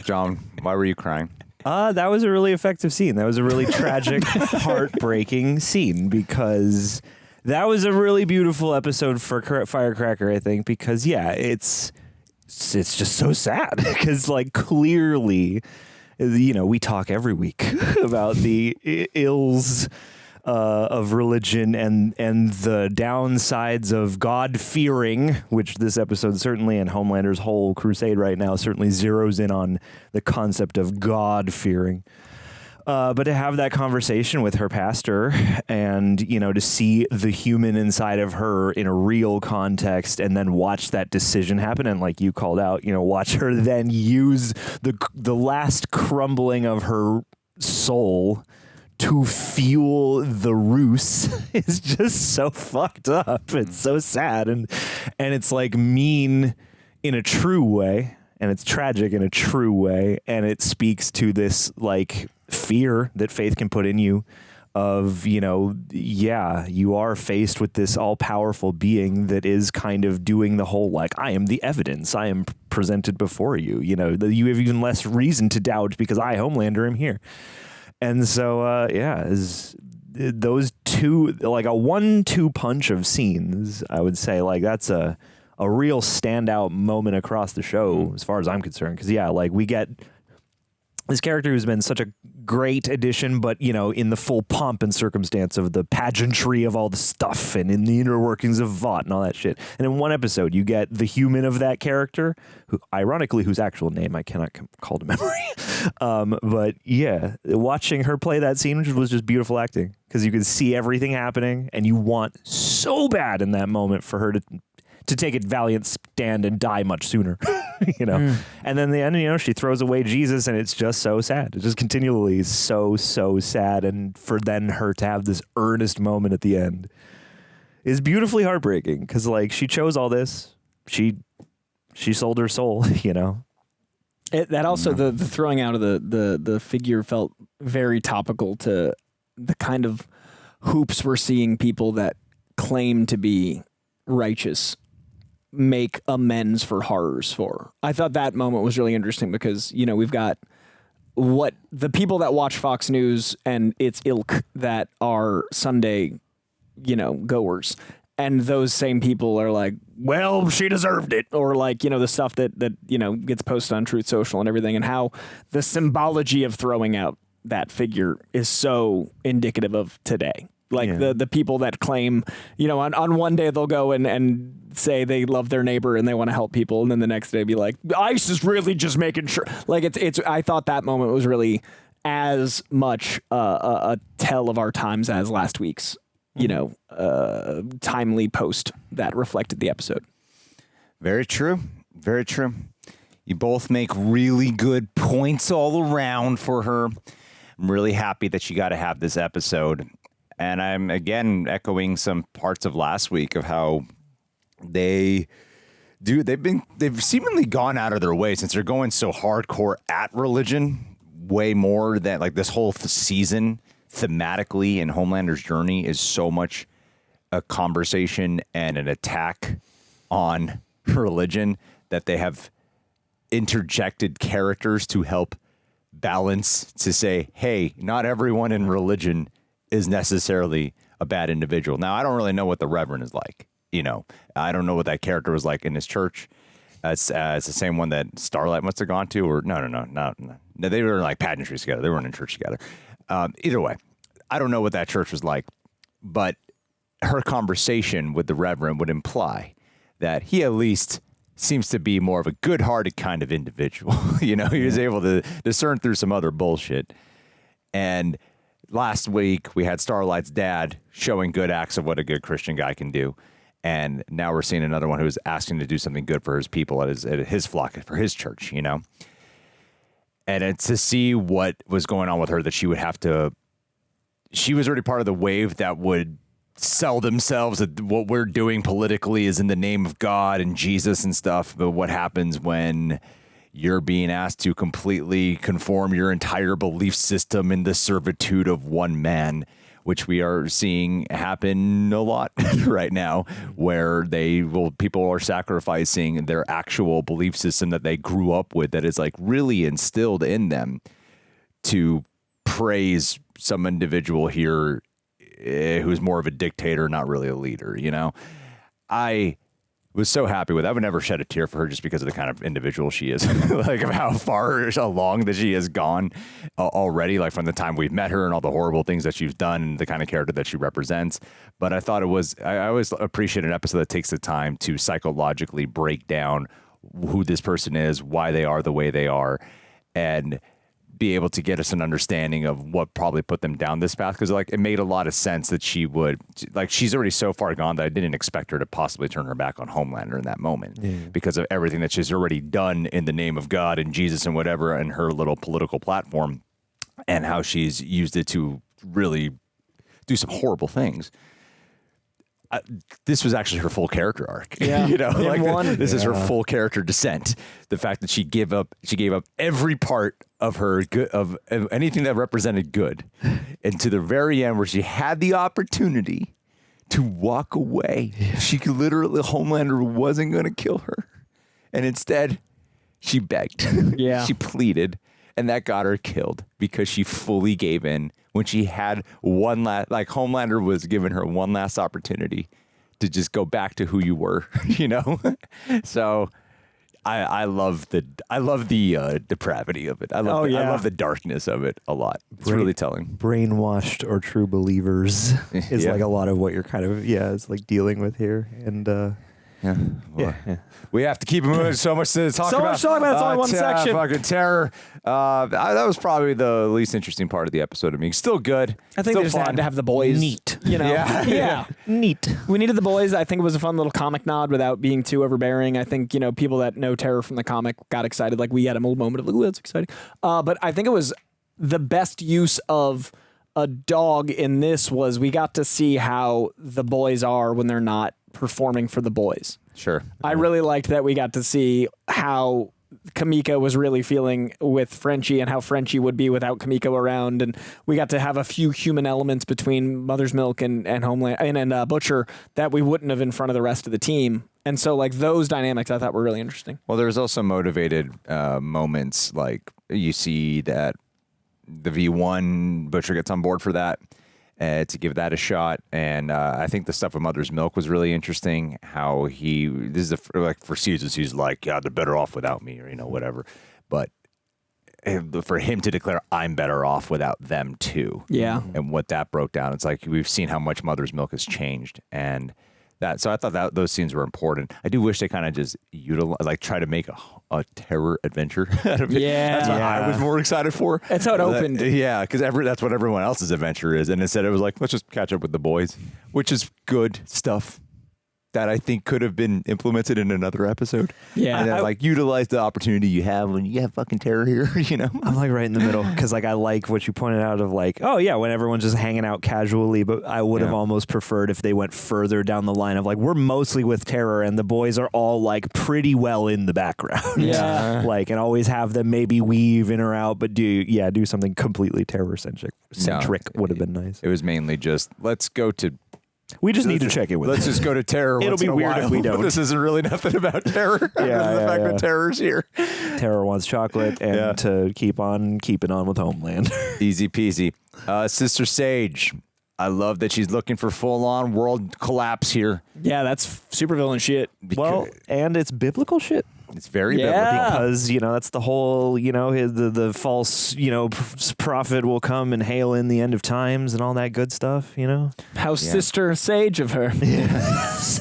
John, why were you crying? That was a really effective scene. That was a really tragic, heartbreaking scene because that was a really beautiful episode for Firecracker, I think, because, yeah, it's just so sad because, like, clearly, you know, we talk every week about the ills of religion and the downsides of God-fearing, which this episode certainly, and Homelander's whole crusade right now certainly zeroes in on the concept of God-fearing. But to have that conversation with her pastor and, you know, to see the human inside of her in a real context and then watch that decision happen and, like you called out, you know, watch her then use the last crumbling of her soul to fuel the ruse is just so fucked up. It's so sad and it's like mean in a true way and it's tragic in a true way and it speaks to this like fear that faith can put in you of, you know, yeah, you are faced with this all-powerful being that is kind of doing the whole, like, I am the evidence, I am presented before you, you know, you have even less reason to doubt because I, Homelander, am here. And so, those two, like a 1-2 punch of scenes, I would say, like, that's a real standout moment across the show as far as I'm concerned. Because, yeah, like, we get this character who's been such a great addition, but, you know, in the full pomp and circumstance of the pageantry of all the stuff and in the inner workings of Vought and all that shit. And in one episode, you get the human of that character, who, ironically, whose actual name I cannot call to memory. But yeah, watching her play that scene was just beautiful acting because you could see everything happening and you want so bad in that moment for her to take a valiant stand and die much sooner, you know? And then the end, you know, she throws away Jesus and it's just so sad. It just continually is so sad. And for then her to have this earnest moment at the end is beautifully heartbreaking because, like, she chose all this. She sold her soul, you know? That also, the throwing out of the figure felt very topical to the kind of hoops we're seeing people that claim to be righteous make amends for horrors for. I thought that moment was really interesting because, you know, we've got what the people that watch Fox News and its ilk that are Sunday, you know, goers. And those same people are like, well, she deserved it. Or like, you know, the stuff that you know, gets posted on Truth Social and everything, and how the symbology of throwing out that figure is so indicative of today. Like the people that claim, you know, on one day they'll go and say they love their neighbor and they want to help people, and then the next day be like, ICE is really just making sure. Like it's. I thought that moment was really as much a tell of our times as last week's, you know, timely post that reflected the episode. Very true. Very true. You both make really good points all around for her. I'm really happy that you got to have this episode. And I'm, again, echoing some parts of last week of how they've seemingly gone out of their way since they're going so hardcore at religion, way more than, like, this whole season thematically in Homelander's journey is so much a conversation and an attack on religion that they have interjected characters to help balance, to say, hey, not everyone in religion is necessarily a bad individual. Now, I don't really know what the Reverend is like. You know, I don't know what that character was like in his church. It's the same one that Starlight must have gone to, or no. They were like pageantries together. They weren't in church together. Either way, I don't know what that church was like, but her conversation with the Reverend would imply that he at least seems to be more of a good-hearted kind of individual. You know, he was able to discern through some other bullshit. And last week we had Starlight's dad showing good acts of what a good Christian guy can do. And now we're seeing another one who's asking to do something good for his people at his flock, for his church, you know? And it's to see what was going on with her, that she would have to, she was already part of the wave that would sell themselves that what we're doing politically is in the name of God and Jesus and stuff. But what happens when you're being asked to completely conform your entire belief system in the servitude of one man, which we are seeing happen a lot right now, where people are sacrificing their actual belief system that they grew up with, that is like really instilled in them, to praise some individual here who's more of a dictator, not really a leader. You know, I was so happy with it. I would never shed a tear for her just because of the kind of individual she is, like of how far along that she has gone already, like from the time we've met her and all the horrible things that she's done and the kind of character that she represents. But I thought I always appreciate an episode that takes the time to psychologically break down who this person is, why they are the way they are, and be able to get us an understanding of what probably put them down this path. Because like it made a lot of sense that she would, like, she's already so far gone that I didn't expect her to possibly turn her back on Homelander in that moment, because of everything that she's already done in the name of God and Jesus and whatever, and her little political platform, and how she's used it to really do some horrible things. This was actually her full character arc. Yeah. You know, like this is her full character descent. The fact that she gave up every part of her good, of anything that represented good, and to the very end where she had the opportunity to walk away, she could literally, Homelander wasn't going to kill her, and instead she begged. Yeah. She pleaded, and that got her killed because she fully gave in when she had one last, like Homelander was giving her one last opportunity to just go back to who you were, you know? So I love the depravity of it. I love the darkness of it a lot. It's really telling. Brainwashed or true believers is like a lot of what you're kind of, it's like dealing with here. And we have to keep it moving. So much to talk about. So much to talk about. It's only one section. Fucking terror. That was probably the least interesting part of the episode to me. Still good. I think still they just had to have the boys. Neat. You know? Yeah. Neat. We needed the boys. I think it was a fun little comic nod without being too overbearing. I think, you know, people that know Terror from the comic got excited. Like we had a little moment of like, ooh, that's exciting. But I think it was the best use of a dog in this was we got to see how the boys are when they're not performing for the boys. Sure. I really liked that we got to see how Kamiko was really feeling with Frenchie and how Frenchie would be without Kamiko around. And we got to have a few human elements between Mother's Milk and Homeland and Butcher that we wouldn't have in front of the rest of the team. And so like those dynamics I thought were really interesting. Well, there's also motivated moments, like you see that the V1 Butcher gets on board for that. To give that a shot. And I think the stuff with Mother's Milk was really interesting. How like for seasons, he's like, yeah, they're better off without me, or, you know, whatever. But for him to declare, I'm better off without them too. Yeah. And what that broke down, it's like we've seen how much Mother's Milk has changed. And so I thought that those scenes were important. I do wish they kind of just try to make a terror adventure out of it. Yeah. That's what I was more excited for. That's how it opened. Yeah, because that's what everyone else's adventure is. And instead it was like, let's just catch up with the boys, which is good stuff that I think could have been implemented in another episode. Yeah. And then, like, utilize the opportunity you have when you have fucking Terror here, you know? I'm like right in the middle because like I like what you pointed out of like, oh yeah, when everyone's just hanging out casually, but I would have almost preferred if they went further down the line of like, we're mostly with Terror and the boys are all like pretty well in the background. Yeah. Like, and always have them maybe weave in or out, but do something completely Terror-centric would have been nice. It was mainly just, let's go to We just need to check in with Let's him. just go to Terror. It'll once be in a weird if while. we don't. This isn't really nothing about Terror. The fact that Terror's here. Terror wants chocolate and to keep on keeping on with Homelander. Easy peasy. Sister Sage. I love that she's looking for full-on world collapse here. Yeah, that's supervillain shit. Well, and it's biblical shit. It's very Yeah. biblical. Because, that's the whole, the false, prophet will come and hail in the end of times and all that good stuff, How Sister Sage of her.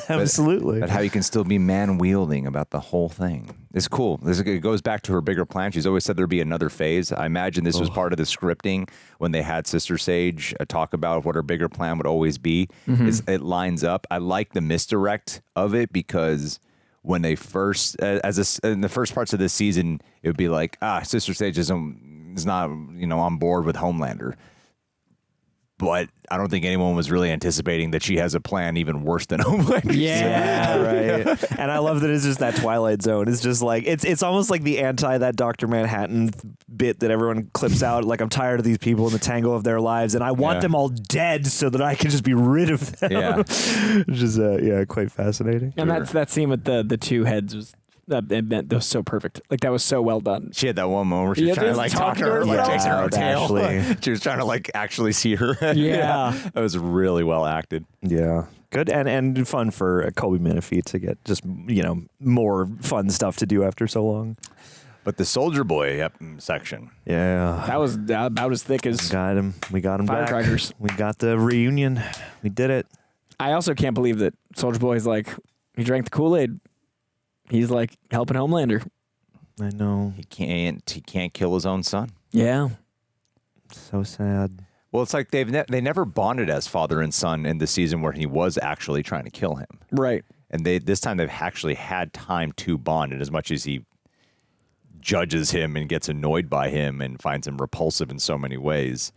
Absolutely. But how you can still be man-wielding about the whole thing. It's cool. It goes back to her bigger plan. She's always said there'd be another phase. I imagine this was part of the scripting when they had Sister Sage talk about what her bigger plan would always be. It lines up. I like the misdirect of it because when they first, in the first parts of this season, it would be like, Sister Sage is not, on board with Homelander. But I don't think anyone was really anticipating that she has a plan even worse than Homelander. Yeah, right. And I love that it's just that Twilight Zone. It's just like it's almost like the anti that Dr. Manhattan bit that everyone clips out. Like, I'm tired of these people in the tangle of their lives, and I want them all dead so that I can just be rid of them. Yeah, which is quite fascinating. And that scene with the two heads was. That was so perfect. Like, that was so well done. She had that one moment where she was trying to talk to her, chasing her tail. She was trying to actually see her. Yeah. That was really well acted. Yeah. Good and fun for Colby Menifee to get just, more fun stuff to do after so long. But the Soldier Boy section. Yeah. That was about as thick as got him. We got him back. Firecrackers. We got the reunion. We did it. I also can't believe that Soldier Boy's like, he drank the Kool-Aid. He's like helping Homelander. I know. He can't kill his own son. Yeah. So sad. Well, it's like they never bonded as father and son in the season where he was actually trying to kill him. Right. And this time they've actually had time to bond, and as much as he judges him and gets annoyed by him and finds him repulsive in so many ways,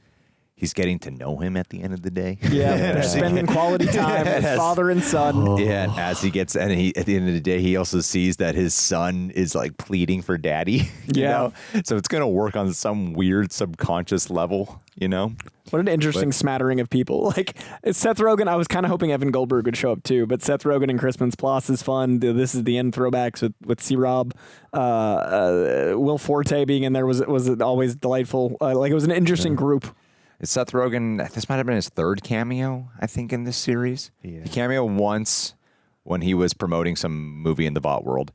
he's getting to know him at the end of the day. Yeah, spending quality time with father and son. Yeah, and as he gets, and he at the end of the day, he also sees that his son is like pleading for daddy. Yeah. So it's gonna work on some weird subconscious level. What an interesting smattering of people. Like, Seth Rogen, I was kind of hoping Evan Goldberg would show up too, but Seth Rogen and Chris Mintz-Plasse is fun. This is the end throwbacks with C-Rob. Will Forte being in there was always delightful. It was an interesting group. It's Seth Rogen. This might have been his third cameo, I think, in this series. Yeah. He cameoed once when he was promoting some movie in the Vought world,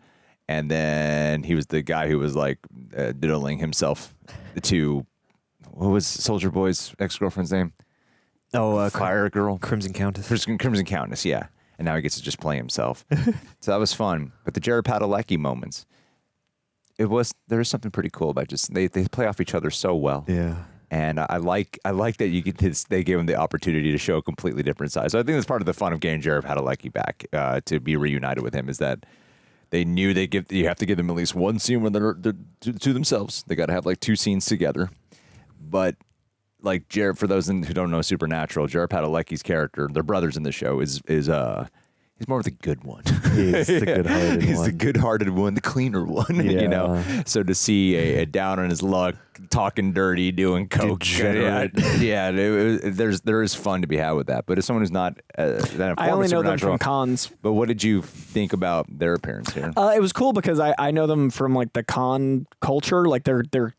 and then he was the guy who was like diddling himself to what was Soldier Boy's ex-girlfriend's name? Oh, Fire Girl, Crimson Countess. Crimson Countess, yeah. And now he gets to just play himself. So that was fun. But the Jared Padalecki moments, there is something pretty cool about just they play off each other so well. Yeah. And I like that you get this, they gave him the opportunity to show a completely different side. So I think that's part of the fun of getting Jared Padalecki back to be reunited with him is that they knew you have to give them at least one scene where they're to themselves. They got to have like two scenes together. But like Jared, for those who don't know Supernatural, Jared Padalecki's character, they're brothers in the show, is he's more of the good one. He's the good-hearted one. He's the good-hearted one, the cleaner one. Yeah. So to see a down on his luck, talking dirty, doing coke, there is fun to be had with that. But as someone who's not I only know them from cons. But what did you think about their appearance here? It was cool because I know them from like the con culture. Like they're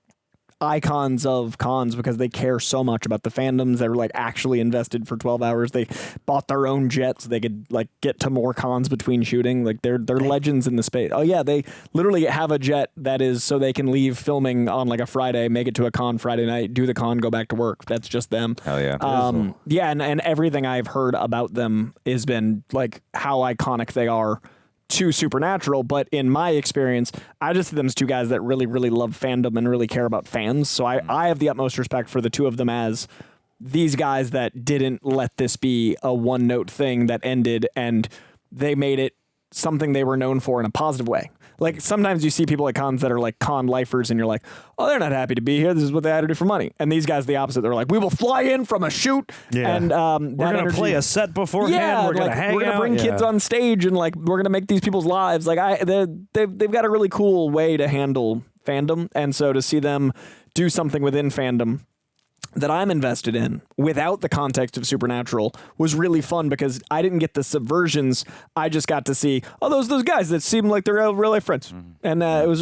icons of cons because they care so much about the fandoms. They're like actually invested for 12 hours. They bought their own jets so they could like get to more cons between shooting. Like they're legends in the space. Oh yeah, they literally have a jet that is so they can leave filming on like a Friday, make it to a con Friday night, do the con, go back to work. That's just them. Hell yeah. Yeah, and everything I've heard about them has been like how iconic they are to Supernatural, but in my experience, I just see them as two guys that really, really love fandom and really care about fans. So I have the utmost respect for the two of them as these guys that didn't let this be a one-note thing that ended, and they made it something they were known for in a positive way. Like sometimes you see people at cons that are like con lifers and you're like, oh, they're not happy to be here. This is what they had to do for money. And these guys, the opposite. They're like, we will fly in from a shoot. Yeah. And we're going to play a set beforehand. Yeah, we're going to hang out. We're going to bring kids on stage and like, we're going to make these people's lives. Like they've got a really cool way to handle fandom. And so to see them do something within fandom that I'm invested in without the context of Supernatural was really fun because I didn't get the subversions. I just got to see, those guys that seem like they're real life friends. And it was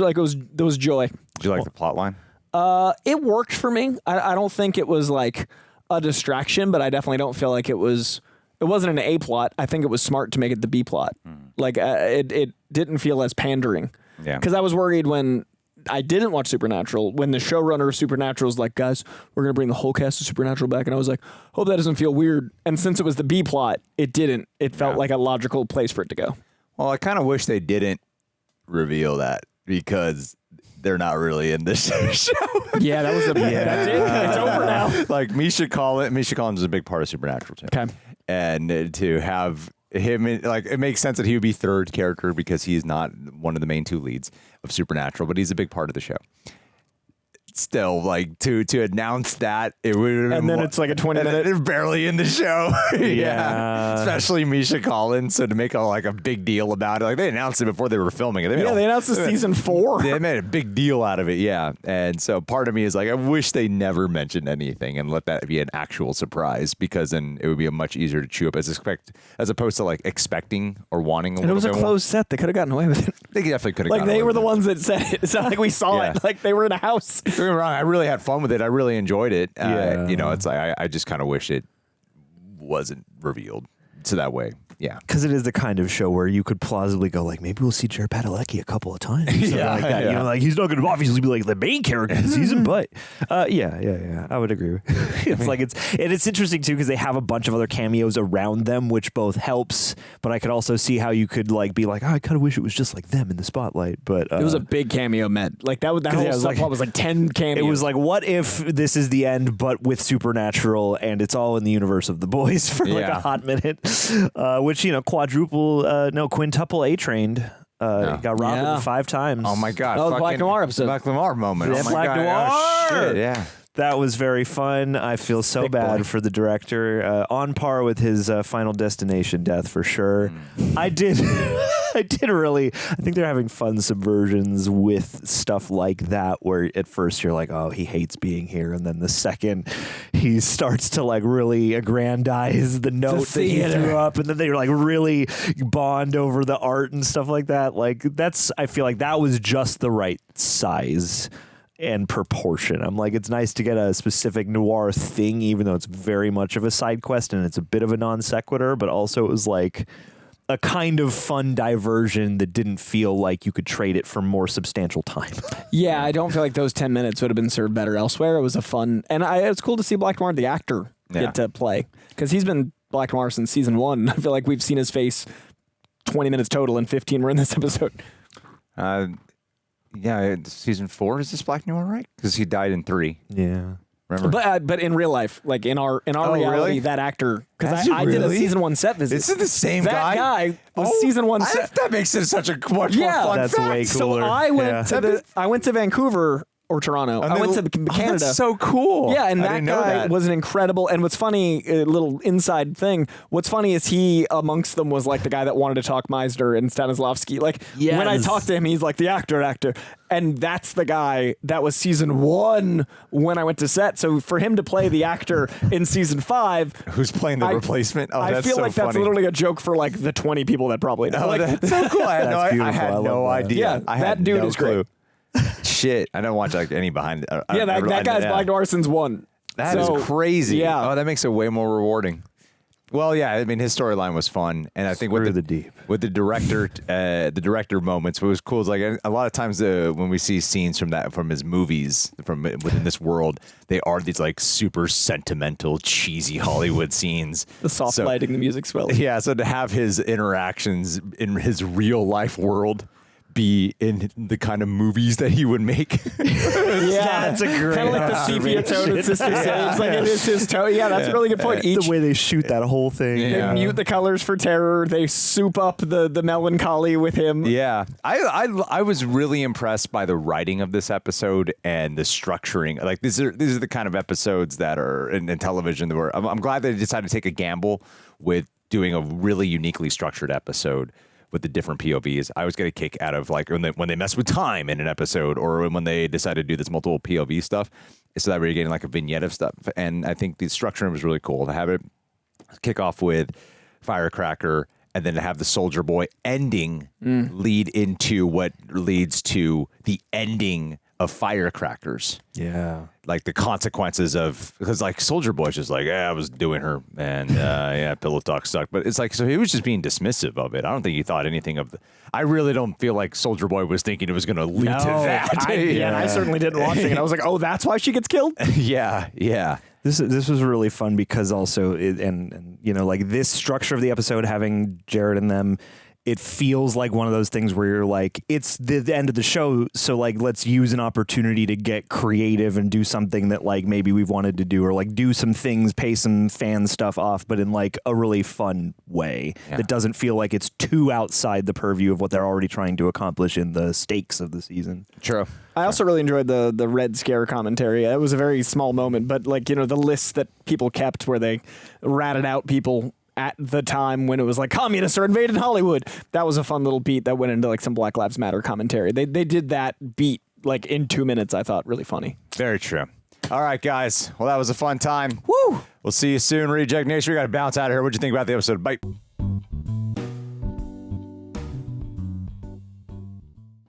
joy. Did you like the plot line? It worked for me. I don't think it was like a distraction, but I definitely don't feel like it wasn't an A plot. I think it was smart to make it the B plot. Like it didn't feel as pandering. Yeah. Because I was worried when I didn't watch Supernatural, when the showrunner of Supernatural was like, guys, we're going to bring the whole cast of Supernatural back. And I was like, hope that doesn't feel weird. And since it was the B plot, it didn't. It felt like a logical place for it to go. Well, I kind of wish they didn't reveal that because they're not really in this show. Yeah, that was that's it. It's over now. Like Misha Collins is a big part of Supernatural too. Okay. And to have him, like, it makes sense that he would be third character because he's not one of the main two leads of Supernatural, but he's a big part of the show. Still, like, to announce that, it would have been. And then it's like a 20-minute. Barely in the show. Yeah. Especially Misha Collins. So to make a big deal about it, like, they announced it before they were filming it. They announced it season 4. They made a big deal out of it, yeah. And so part of me is like, I wish they never mentioned anything and let that be an actual surprise, because then it would be much easier to chew up as opposed to like expecting or wanting. And it was a closed set. They could have gotten away with it. They definitely could have. Like, they were the ones that said it. It's not like we saw it. Like, they were in a house. Don't get me wrong, I really had fun with it. I really enjoyed it. Yeah. It's like I just kind of wish it wasn't revealed to that way. Yeah, because it is the kind of show where you could plausibly go like, maybe we'll see Jared Padalecki a couple of times. Yeah, like that. yeah. You know, like, he's not going to obviously be like the main character of the season, but yeah, I would agree. It's interesting too because they have a bunch of other cameos around them, which both helps. But I could also see how you could like be like, I kind of wish it was just like them in the spotlight. But it was a big cameo met. Like that whole subplot was like 10 cameos. It was like, what if this is the end, but with Supernatural, and it's all in the universe of the boys for like a hot minute, which quintuple A-trained. Got robbed 5 times. Oh my God! Oh, the Black Noir episode. Black Noir moment. Yeah, oh my Black God. Noir. Oh, shit, yeah. That was very fun. I feel so bad for the director. On par with his Final Destination death for sure. I did really. I think they're having fun subversions with stuff like that, where at first you're like, oh, he hates being here, and then the second he starts to like really aggrandize the note that he threw up, and then they like really bond over the art and stuff like that. Like I feel like that was just the right size and proportion. I'm like, it's nice to get a specific noir thing, even though it's very much of a side quest and it's a bit of a non sequitur, but also it was like a kind of fun diversion that didn't feel like you could trade it for more substantial time. Yeah, I don't feel like those 10 minutes would have been served better elsewhere. It was a fun, and it's cool to see Black Noir, the actor, get to play, because he's been Black Noir since season 1. I feel like we've seen his face 20 minutes total, and 15 were in this episode. Yeah, season 4 is this Black Noir, right? Because he died in 3. Yeah. Remember? But in real life, like in our reality, really? that actor, because Has I he did a really? season 1 set visit. This is the same that guy? guy was season 1 set. That makes it such a much more fun That's fact. way cooler. So I went to Vancouver or Toronto. I went to Canada. That's so cool. Yeah, and I that didn't know guy that. was an incredible. And what's funny, a little inside thing. What's funny is he amongst them was like the guy that wanted to talk Meisner and Stanislavski. Like when I talked to him, he's like the actor, and that's the guy that was season 1 when I went to set. So for him to play the actor in season 5, who's playing the replacement? Oh, I that's feel so like funny. that's literally a joke for like the 20 people that probably know. Oh, Like, that's so cool. I had That's no beautiful. I love that. idea. Yeah, I had that dude no is great. clue. Shit, I don't watch like any behind. that guy's Black Noir since 1. That is crazy. Yeah. Oh, that makes it way more rewarding. Well, yeah, I mean, his storyline was fun, and I think with the director moments, what was cool is like a lot of times when we see scenes from his movies from within this world, they are these like super sentimental, cheesy Hollywood scenes. The soft lighting, the music swelling. Yeah, so to have his interactions in his real life world be in the kind of movies that he would make. Yeah, that's a great kind of like the sepia tone in Sister Sage. Like it is his tone. Yeah, that's a really good point. The way they shoot that whole thing. They mute the colors for terror. They soup up the melancholy with him. Yeah, I was really impressed by the writing of this episode and the structuring. Like these are the kind of episodes that are in television where I'm glad they decided to take a gamble with doing a really uniquely structured episode with the different POVs. I always get a kick out of like when they mess with time in an episode, or when they decide to do this multiple POV stuff. so that we're getting like a vignette of stuff. And I think the structure was really cool to have it kick off with Firecracker and then to have the Soldier Boy ending lead into what leads to the ending of Firecrackers. Yeah. Like the consequences of, because like Soldier Boy's just like, I was doing her and yeah, pillow talk sucked. But it's like, so he was just being dismissive of it. I don't think he thought anything of I really don't feel like Soldier Boy was thinking it was going to lead to that. And I certainly didn't watch it. And I was like, oh, that's why she gets killed? Yeah. This was really fun because also, and you know, like this structure of the episode having Jared and them, it feels like one of those things where you're like, it's the end of the show, so like let's use an opportunity to get creative and do something that like maybe we've wanted to do, or like do some things, pay some fan stuff off, but in like a really fun way that doesn't feel like it's too outside the purview of what they're already trying to accomplish in the stakes of the season. True. I also really enjoyed the Red Scare commentary. It was a very small moment, but like, you know, the lists that people kept where they ratted out people at the time when it was like communists are invading Hollywood. That was a fun little beat that went into like some Black Lives Matter commentary. They did that beat like in 2 minutes. I thought really funny. Very true. All right, guys. Well, that was a fun time. Woo! We'll see you soon, Reject Nation. We got to bounce out of here. What'd you think about the episode? Bye.